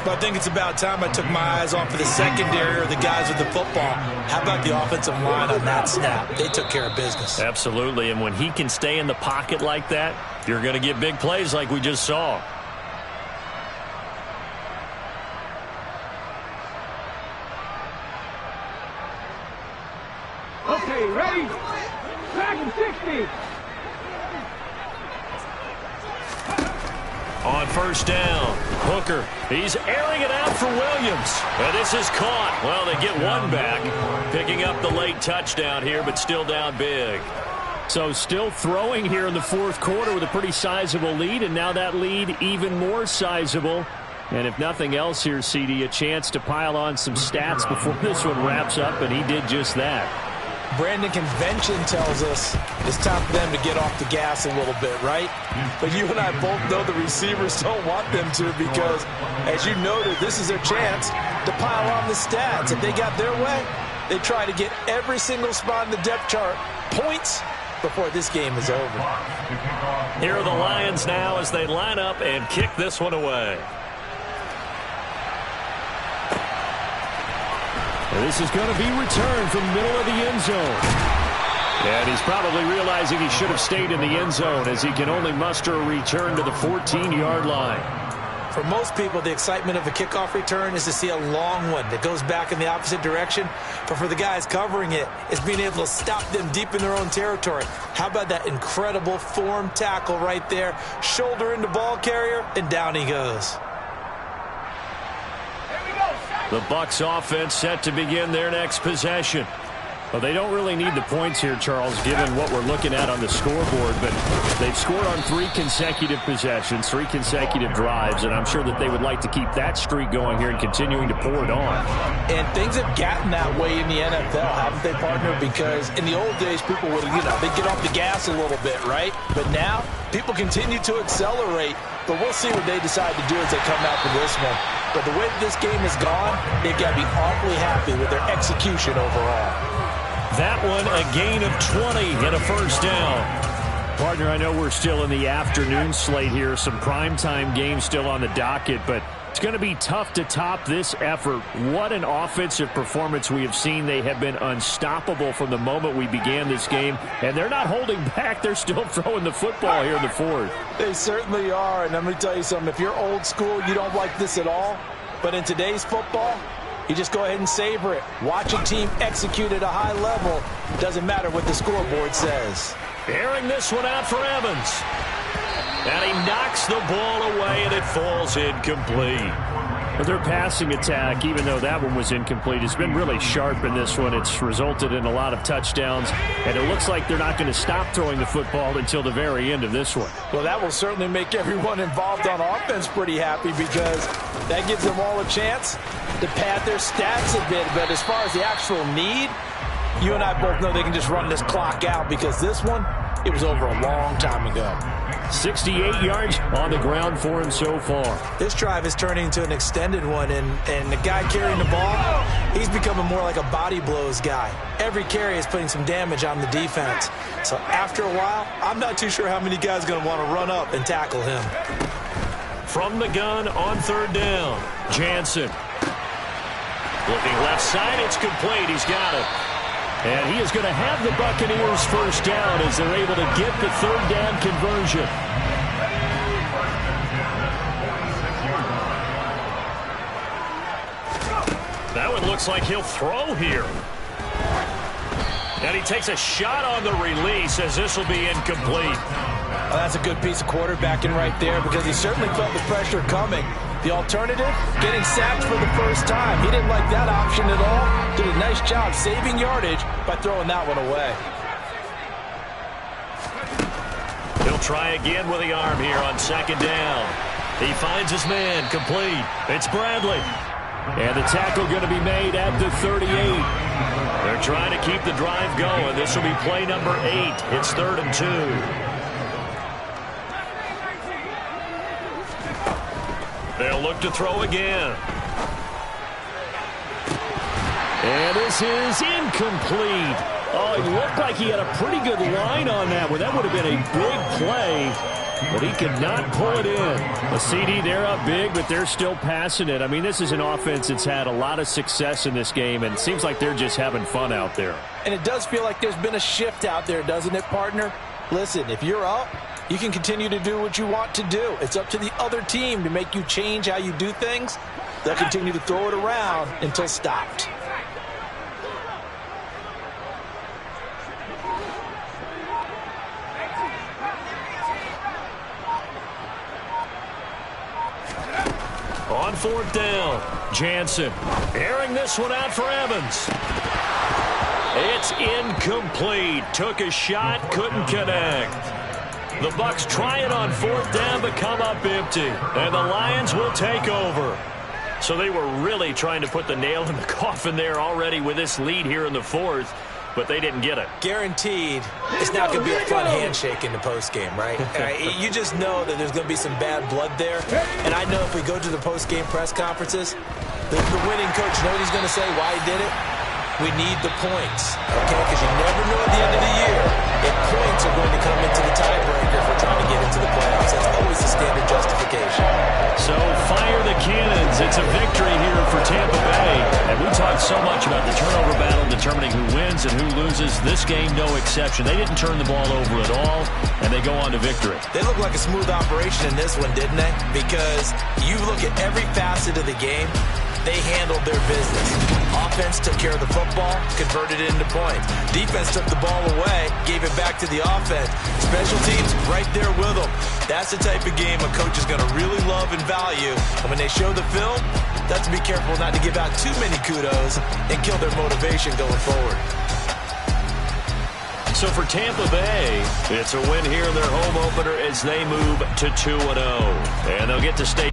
But I think it's about time I took my eyes off of the secondary or the guys with the football. How about the offensive line on that snap? They took care of business. Absolutely, and when he can stay in the pocket like that, you're going to get big plays like we just saw. Okay, ready? Back in 60. On 1st down, Hooker. He's airing it out for Williams. And this is caught. Well, they get one back, picking up the late touchdown here, but still down big. So still throwing here in the 4th quarter with a pretty sizable lead, and now that lead even more sizable. And if nothing else here, CD, a chance to pile on some stats before this one wraps up, and he did just that. Brandon, convention tells us it's time for them to get off the gas a little bit, right? But you and I both know the receivers don't want them to because, as you noted, this is their chance to pile on the stats. If they got their way, they try to get every single spot in the depth chart points before this game is over. Here are the Lions now as they line up and kick this one away. This is going to be returned from middle of the end zone. And he's probably realizing he should have stayed in the end zone as he can only muster a return to the 14-yard line. For most people, the excitement of a kickoff return is to see a long one that goes back in the opposite direction. But for the guys covering it, it's being able to stop them deep in their own territory. How about that incredible form tackle right there? Shoulder into ball carrier, and down he goes. The Bucs offense set to begin their next possession. Well, they don't really need the points here, Charles, given what we're looking at on the scoreboard. But they've scored on 3 consecutive possessions, 3 consecutive drives, and I'm sure that they would like to keep that streak going here and continuing to pour it on. And things have gotten that way in the NFL, haven't they, partner? Because in the old days, people would, they'd get off the gas a little bit, right? But now, people continue to accelerate. But we'll see what they decide to do as they come out for this one. But the way that this game has gone, they've got to be awfully happy with their execution overall. That one, a gain of 20 and a 1st down. Partner, I know we're still in the afternoon slate here. Some primetime games still on the docket, but it's going to be tough to top this effort. What an offensive performance we have seen. They have been unstoppable from the moment we began this game, and they're not holding back. They're still throwing the football here in the 4th. They certainly are, and let me tell you something. If you're old school, you don't like this at all. But in today's football, you just go ahead and savor it. Watch a team execute at a high level. Doesn't matter what the scoreboard says. Airing this one out for Evans. And he knocks the ball away, and it falls incomplete. But their passing attack, even though that one was incomplete, has been really sharp in this one. It's resulted in a lot of touchdowns, and it looks like they're not going to stop throwing the football until the very end of this one. Well, that will certainly make everyone involved on offense pretty happy because that gives them all a chance to pad their stats a bit. But as far as the actual need, you and I both know they can just run this clock out because this one, it was over a long time ago. 68 yards on the ground for him so far. This drive is turning into an extended one, and the guy carrying the ball, he's becoming more like a body blows guy. Every carry is putting some damage on the defense. So after a while, I'm not too sure how many guys are going to want to run up and tackle him. From the gun on 3rd down, Jansen. Looking left side, it's complete. He's got it. And he is going to have the Buccaneers 1st down as they're able to get the 3rd down conversion. That one looks like he'll throw here. And he takes a shot on the release as this will be incomplete. Well, that's a good piece of quarterbacking right there because he certainly felt the pressure coming. The alternative, getting sacked for the first time. He didn't like that option at all. Did a nice job saving yardage by throwing that one away. He'll try again with the arm here on second down. He finds his man, complete. It's Bradley. And the tackle going to be made at the 38. They're trying to keep the drive going. This will be play number 8. It's 3rd and 2. They'll look to throw again. And this is incomplete. Oh, it looked like he had a pretty good line on that one. That would have been a big play, but he could not pull it in. A CD, they're up big, but they're still passing it. I mean, this is an offense that's had a lot of success in this game, and it seems like they're just having fun out there. And it does feel like there's been a shift out there, doesn't it, partner? Listen, if you're up, you can continue to do what you want to do. It's up to the other team to make you change how you do things. They'll continue to throw it around until stopped. On 4th down, Jansen airing this one out for Evans. It's incomplete. Took a shot, couldn't connect. The Bucs try it on 4th down, but come up empty. And the Lions will take over. So they were really trying to put the nail in the coffin there already with this lead here in the 4th. But they didn't get it. Guaranteed, it's not going to be a fun handshake in the postgame, right? You just know that there's going to be some bad blood there. And I know if we go to the postgame press conferences, the winning coach, you know what he's going to say, why he did it? We need the points, okay? Because you never know at the end of the year if points are going to come into the tiebreaker if we're trying to get into the playoffs. That's always the standard justification. So fire the cannons. It's a victory here for Tampa Bay. And we talked so much about the turnover battle determining who wins and who loses. This game, no exception. They didn't turn the ball over at all, and they go on to victory. They look like a smooth operation in this one, didn't they? Because you look at every facet of the game, they handled their business. Offense took care of the football, converted it into points. Defense took the ball away, gave it back to the offense. Special teams right there with them. That's the type of game a coach is going to really love and value. And when they show the film, that's to be careful not to give out too many kudos and kill their motivation going forward. So for Tampa Bay, it's a win here in their home opener as they move to 2-0. And they'll get to stay.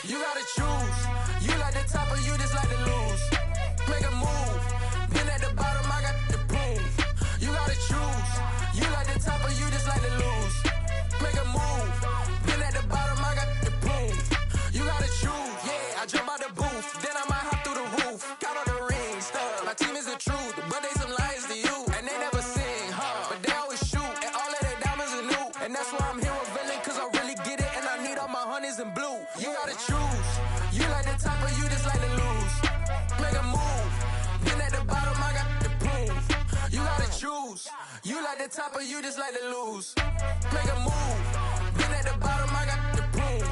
You gotta choose. You like the top or you just like to lose. Make a move. Been at the bottom, I got the proof. You gotta choose. You like the top or you just like to lose. Make a move. Been at the bottom, I got the proof. You gotta choose. Yeah, I jump out the booth. Then I might hop through the roof. Count all the rings, stuff. My team is the truth, but they some liars to you. And they never sing, but they always shoot. And all of their diamonds are new. And that's why I'm here with villain, cause I really get it. And I need all my honeys in blue. You gotta choose. You like the top or you just like to lose. Make a move. Been at the bottom, I got the proof. You gotta choose. You like the top or you just like to lose. Make a move. Been at the bottom, I got the proof.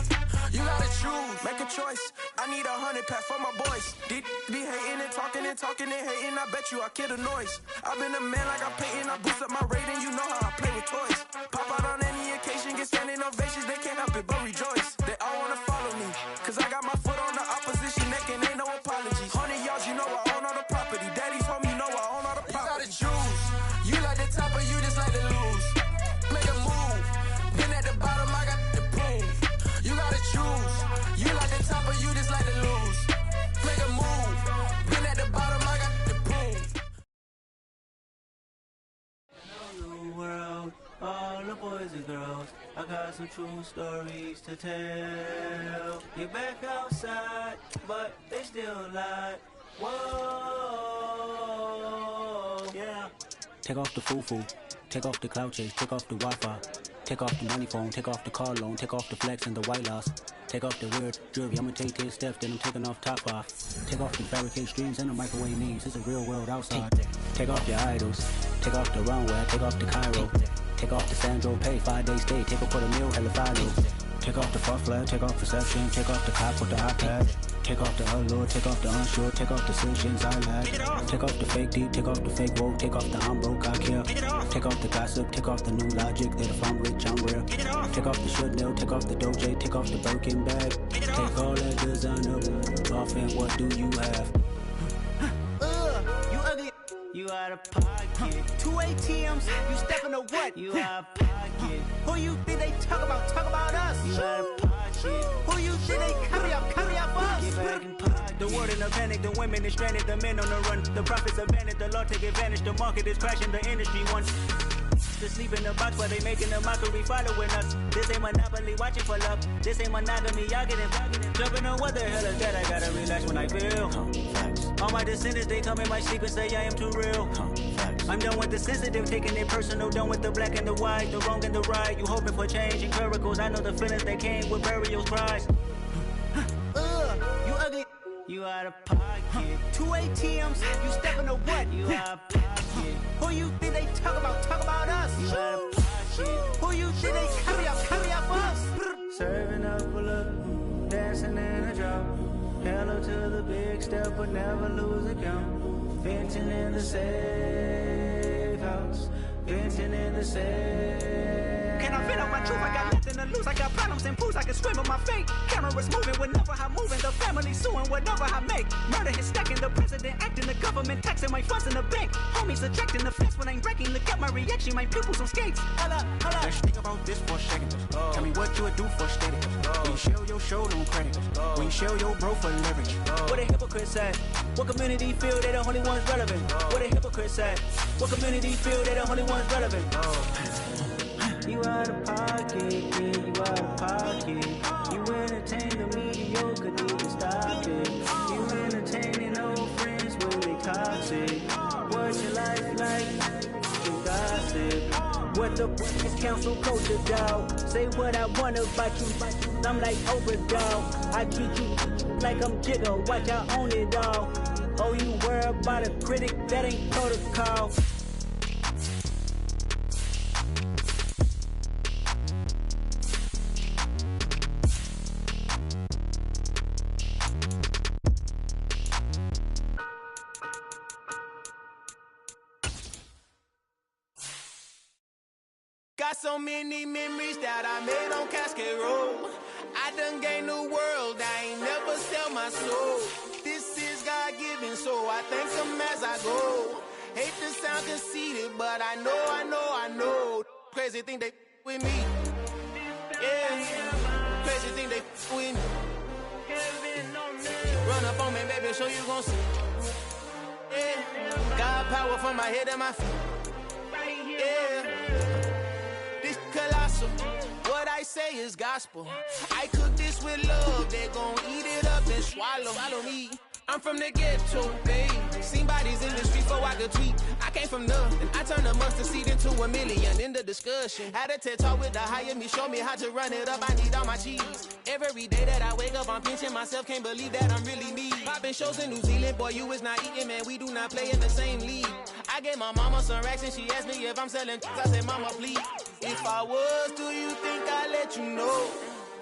You gotta choose. Make a choice. I need 100 pack for my boys. Be hating and talking and hating. I bet you I kill the noise. I've been a man like I'm painting. I boost up my rating. You know how I play with toys. Pop out on any occasion, get standing ovations. They can't help it but rejoice. They all wanna follow me, cause I got my foot on the opposition neck and ain't no apologies. 100 yards, you know I own all the property. Daddy's home, you know I own all the property. You gotta choose. You like the top or you just like to lose. Make a move. Been at the bottom, I got the proof. You gotta choose. You like the top or you just like to lose. Make a move. Been at the bottom, I got the proof. New world, all the boys and girls, I got some true stories to tell. You're back outside, but they still lie. Whoa, yeah. Take off the foo-foo, take off the cloud chase, take off the Wi-Fi, take off the money phone, take off the car loan, take off the flex and the white loss, take off the weird jewelry, I'ma take 10 steps, then I'm taking off top off. Take off the fabricate streams and the microwave memes, it's a real world outside. Take off your idols, take off the runway, take off the Cairo, take off the Sandro pay, 5 days stay, take a $250,000, hella follow. Take off the fuck flag, take off perception, take off the cop with the iPad. Take off the allure, take off the unsure, take off decisions I lack. Take off the fake deep, take off the fake woke, take off the I'm broke, I care. Take off the gossip, take off the new logic, that if I'm rich, I'm real. Take off the should know, take off the doje, take off the Birkin bag. Take all that designer off and what do you have? You ugly. You out of pocket. 2 ATMs, you stepping to what? You out of pocket. Who you think they talk about us? You out of pocket. Who you think they carry up us? Get back in pocket. The world in a panic, the women is stranded, the men on the run. The profits abandoned, the law take advantage, the market is crashing, the industry wants to sleep in the box while they making a mockery following us. This ain't monopoly, watching for love. This ain't monogamy, y'all getting jumping on what the hell is that? I gotta relax when I feel. All my descendants, they come in my sleep and say I am too real. I'm done with the sensitive, taking it personal. Done with the black and the white, the wrong and the right. You hoping for change and miracles. I know the feelings that came with burial cries. You ugly. You out of pocket. 2 ATMs, you stepping to what? You out of pocket. Who you think they talk about us? You out of pocket. Who you think they carry up us? Serving up a look, dancing in a drop. Hello to the big step, but never lose a count. Venting in the safe house. Venting in the safe. Can I fit out my truth? I got nothing to lose. I got problems and fools. I can swim on my fate. Cameras moving whenever I'm moving. The family suing whatever I make. Murder is stacking. The president acting. The government taxing my funds in the bank. Homies ejecting the fence when I'm breaking. Look at my reaction. My pupils on skates. Hold up. Let's think about this for a second. Tell me what you would do for steady. When you show your show, no credit. When you show your bro for leverage. What a hypocrite said. What community feel they the only ones relevant? What a hypocrite said. What community feel they the only ones relevant? You out of pocket, yeah, you out of pocket. You entertain the mediocre, need to stop it. You entertaining old friends when they toxic. What's your life like? You gossip. What the is council culture, dog? Say what I want about you. I'm like overdog. I treat you like I'm Jigga. Watch I own it all. Oh, you worry about a critic? That ain't protocol. Got so many memories that I made on Cascade Road. I done gained the world, I ain't never sell my soul. This is God-given, so I thank him as I go. Hate to sound conceited, but I know. Crazy thing they with me. Yeah, crazy thing they with me. baby, so you gon' see. Yeah, got power from my head to my feet. Yeah, this colossal. What I say is gospel. I cook this with love. They gon' eat it up and swallow. Follow me. I'm from the ghetto, babe. Seen bodies in the street before I could tweet. I came from nothing. I turned a mustard seed into a million. In the discussion, had a TED talk with the higher me. Show me how to run it up. I need all my cheese. Every day that I wake up, I'm pinching myself. Can't believe that I'm really me. Popping shows in New Zealand, boy, you is not eating, man. We do not play in the same league. I gave my mama some racks and she asked me if I'm selling. I said, mama, please. If I was, do you think I'd let you know?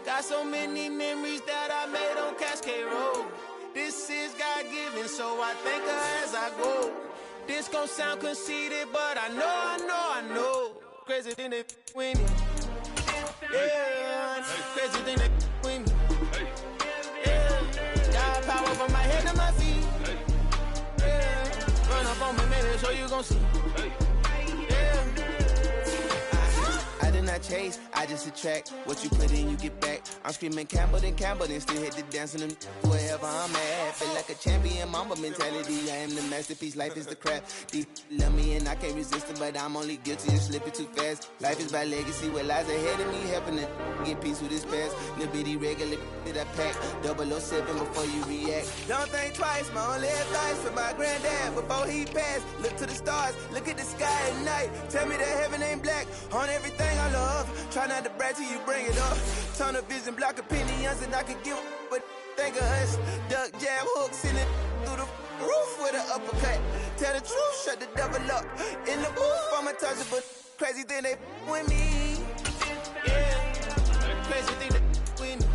Got so many memories that I made on Cascade Road. This is God-given, so I thank her as I go. This gon' sound conceited, but I know. Crazy thing they with me. Yeah, crazy thing they with me. Yeah, got power from my head to my feet. Yeah, run up on me, man, so you gon' see. Yeah. I did not chase, I just attract. What you put in, you get back. I'm screaming Campbell, then still hit the dance and them wherever I'm at. Feel like a champion, mamba mentality. I am the masterpiece, life is the crap. Deep love me and I can't resist it, but I'm only guilty of slipping too fast. Life is by legacy, what lies ahead of me, helping to get peace with this past. Little bitty regular that I pack, 007 before you react. Don't think twice, my only advice for my granddad before he passed. Look to the stars, look at the sky at night. Tell me that heaven ain't black on everything I love. Try not to brag till you bring it up. Tunnel vision, block opinions, and I could give but think of us. Duck jab hooks in it through the roof with an uppercut. Tell the truth, shut the devil up. In the booth, I'm untouchable. Crazy thing they with me. Yeah, crazy thing they with me.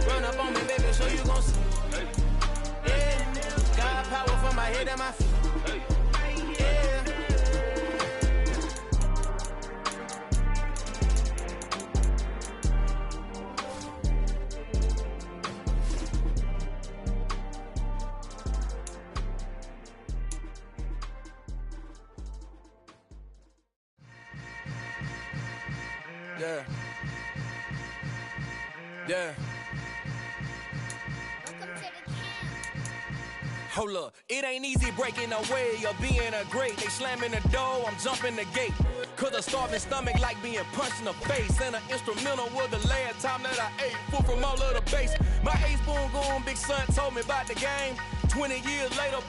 Run up on me, baby, so you gon' see. Yeah, got power from my head and my feet. Yeah. Hold up, it ain't easy breaking away or being a great. They slamming the door, I'm jumping the gate. Cause a starving stomach like being punched in the face. And an instrumental was the last time that I ate food from all of the base. My ace boom goon, big son told me about the game. 20 years later,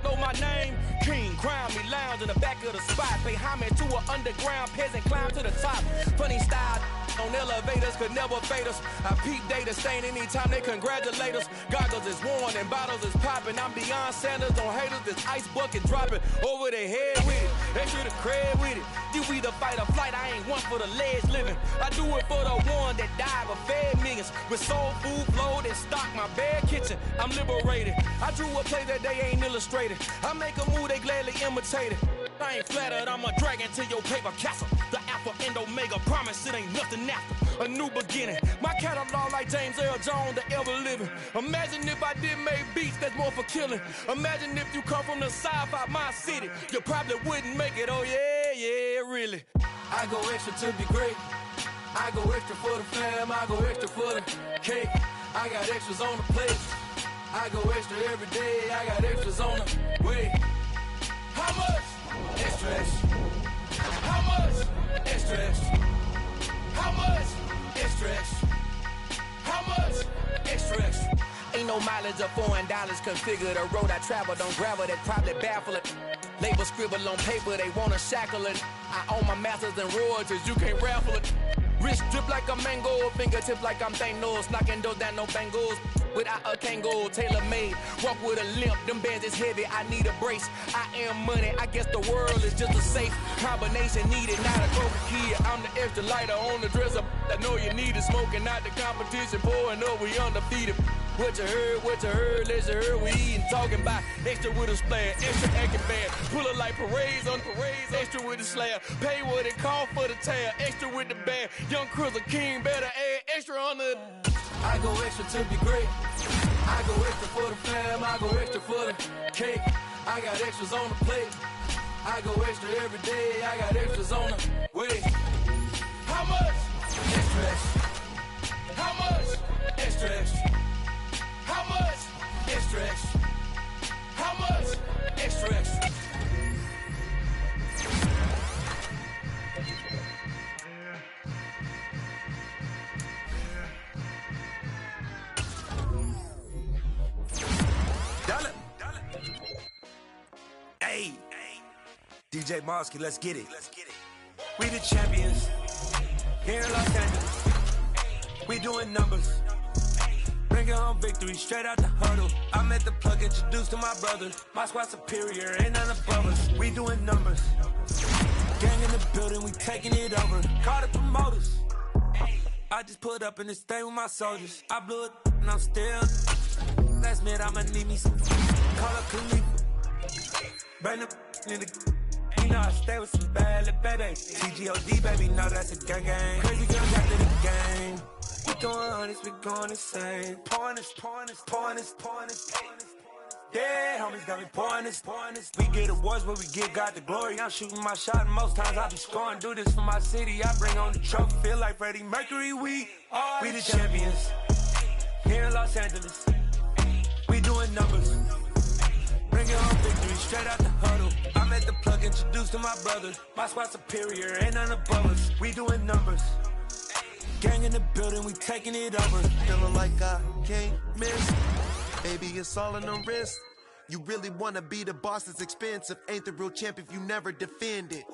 know my name. King, crown me, lounge in the back of the spot. Pay homage to an underground peasant, climb to the top. Funny style on elevators could never fade us. I peep data stain anytime they congratulate us. Goggles is worn and bottles is popping. I'm beyond Sanders on haters, this ice bucket dropping over their head with it. They should have cred with it. You either fight or flight, I ain't one for the ledge living. I do it for the one that died but fed millions. With soul food flowed and stocked my bare kitchen. I'm liberated. I drew a play that they ain't illustrated. I make a move they gladly imitated. I ain't flattered, I'm a dragon to your paper castle. The Alpha and Omega, promise it ain't nothing after. A new beginning. My catalog like James Earl Jones, the ever living. Imagine if I did make beats that's more for killing. Imagine if you come from the sci-fi, my city. You probably wouldn't make it, oh yeah, really. I go extra to be great. I go extra for the fam, I go extra for the cake. I got extras on the plate. I go extra every day, I got extras on the way. How much? Extra, extra. How much? Extra, extra. How much? Extra, extra. How much? Extra, extra. Ain't no mileage of $4 configure the road I travel. Don't gravel that probably baffle it. Label scribble on paper, they wanna shackle it. I own my masters and royalties, you can't raffle it. Wrist drip like a mango, fingertip like I'm Thanos. Knocking those down, no bangles. Without a Kango, tailor-made. Walk with a limp, them bands is heavy, I need a brace. I am money, I guess the world is just a safe combination needed, not a trophy kid. I'm the extra lighter on the dresser. I know you need it, smoking out the competition, pouring up, we undefeated. What you heard, let's you heard, we eating, talking about extra with a splash, extra acting bad. Pull it like parades on parades, extra with the slab. Pay what it cost for the tab, extra with the band. Young Chris, a king, better add extra on the... I go extra to be great. I go extra for the fam, I go extra for the cake. I got extras on the plate. I go extra every day, I got extras on the way. How much? Extra, extra. How much? Extra, extra. How much? DJ Mosky, let's get it. We the champions here in Los Angeles. We doing numbers. Bringing home victory straight out the huddle. I'm at the plug, introduced to my brother. My squad superior, ain't none above us. We doing numbers. Gang in the building, we taking it over. Call the promoters. I just put up in this thing with my soldiers. I blew it and I'm still. Last minute, I'ma need me some. Call up Khalifa. Burn the in the. You know I stay with some bad little baby. TGOD, baby, know that's a gang gang. Crazy girls after the game. We doing honest, we going insane. Pouring this. Yeah, homies got me pouring this. We get awards, but we give God the glory. I'm shooting my shot, and most times I be scoring. Do this for my city, I bring on the trophy. Feel like Freddie Mercury, we the champions. Here in Los Angeles, we doing numbers. Bringing home victory straight out the huddle. I'm at the plug, introduced to my brother. My squad superior, ain't none above us. We doing numbers. Gang in the building, we taking it over. Feeling like I can't miss. Baby, it's all in the wrist. You really wanna be the boss, it's expensive. Ain't the real champ if you never defend it.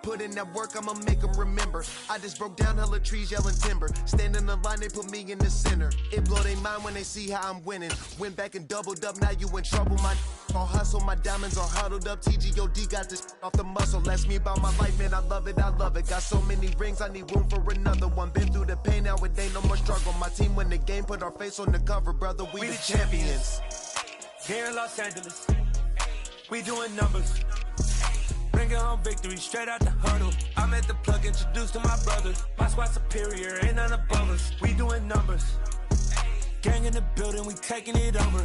Put in that work, I'ma make them remember. I just broke down hella trees, yelling timber. Stand in the line, they put me in the center. It blow their mind when they see how I'm winning. Went back and doubled up, now you in trouble. My all hustle, my diamonds are huddled up. TGOD got this off the muscle. Ask me about my life, man, I love it. Got so many rings, I need room for another one. Been through the pain, now it ain't no more struggle. My team win the game, put our face on the cover, brother. We the champions. Here in Los Angeles, we doing numbers. Bringing home victory straight out the huddle. I'm at the plug, introduced to my brother. My squad superior, ain't none above us. We doing numbers. Gang in the building, we taking it over.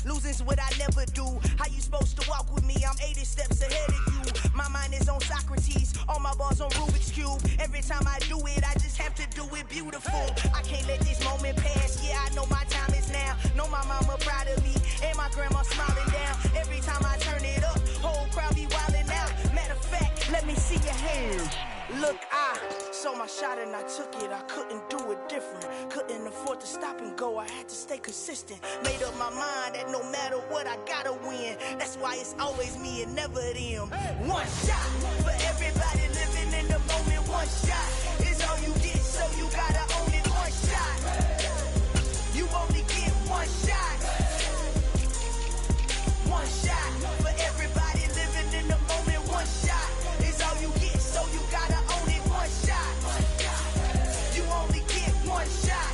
Losing's what I never do. How you supposed to walk with me? I'm 80 steps ahead of you. My mind is on Socrates, all my bars on Rubik's Cube. Every time I do it, I just have to do it beautiful. I can't let this moment pass. Yeah, I know my time is now. Know my mama proud of me, and my grandma smiling down. Every time I turn it up, whole crowd be wildin' out. Matter of fact, let me see your hands. Look, I saw my shot and I took it. I couldn't do it different. Couldn't afford to stop and go. I had to stay consistent. Made up my mind that no matter what, I gotta win. That's why it's always me and never them. One shot for everybody living in the moment. One shot is all you get, so you gotta own it. One shot. You only get one shot. One shot for everybody living in the moment. One shot is all you get, so you gotta own it. One shot. You only get one shot.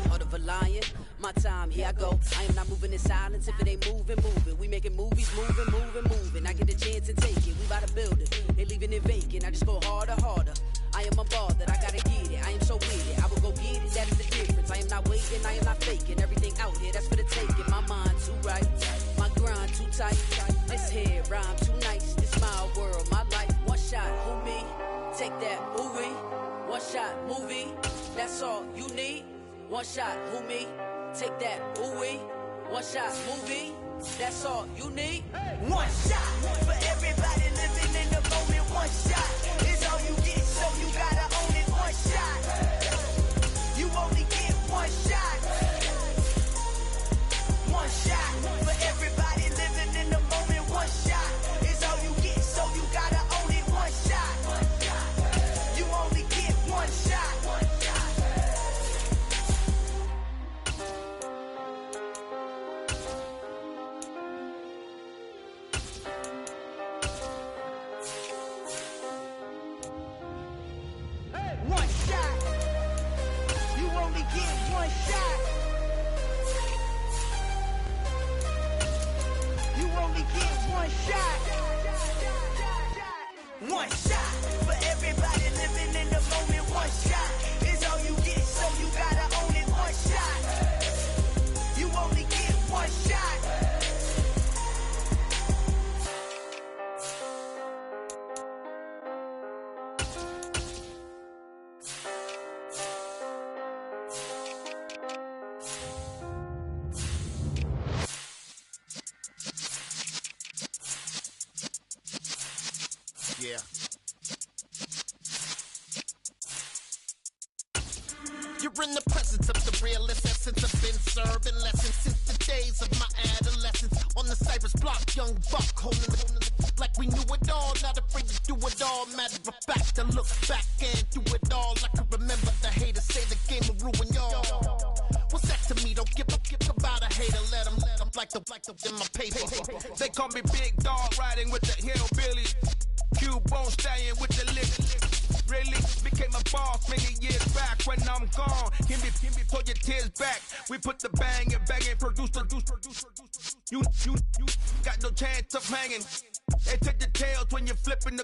Heart of a lion, my time, here I go. I am not moving in silence. If it ain't moving, moving. We making movies, moving. I get a chance and take it. We bout to build it. They leaving it vacant. I just go harder. I am a ball that I gotta get it. I am so with it. I will go get it. That is the difference. I am not waiting. I am not faking. Everything out here, that's for the taking. My mind too right. My grind too tight. This head rhyme too nice. This my world, my life. One shot, who me? Take that, movie. One shot, movie. That's all you need. One shot, who me? Take that, ooh-wee. One shot, movie. That's all you need. One shot for everybody living in the moment. One shot is all you get, so you gotta own it. One shot. You only get one shot. One shot for everybody living in the moment. One shot is all you get, so you gotta own it. One shot. You only get one shot. One shot for everybody living in the moment. One shot is all you get, so you gotta own it. One shot, you only get one shot. Yeah. You're in the presence of the realest essence. I've been serving lessons since the days of my adolescence. On the Cypress block, young buck holding the like we knew it all. Not afraid to do it all. Matter of fact, to look back and do it all. I can remember the haters say the game will ruin y'all. What's that to me? Don't give about a hater. Let them like the in my paper. They call me Big Dog, riding with the hillbillies. Cubone stallion with the lick. Really became a boss many years back. When I'm gone, give me pull your tears back. We put the bang and produce. You got no chance of hanging. They take the tails when you're flipping the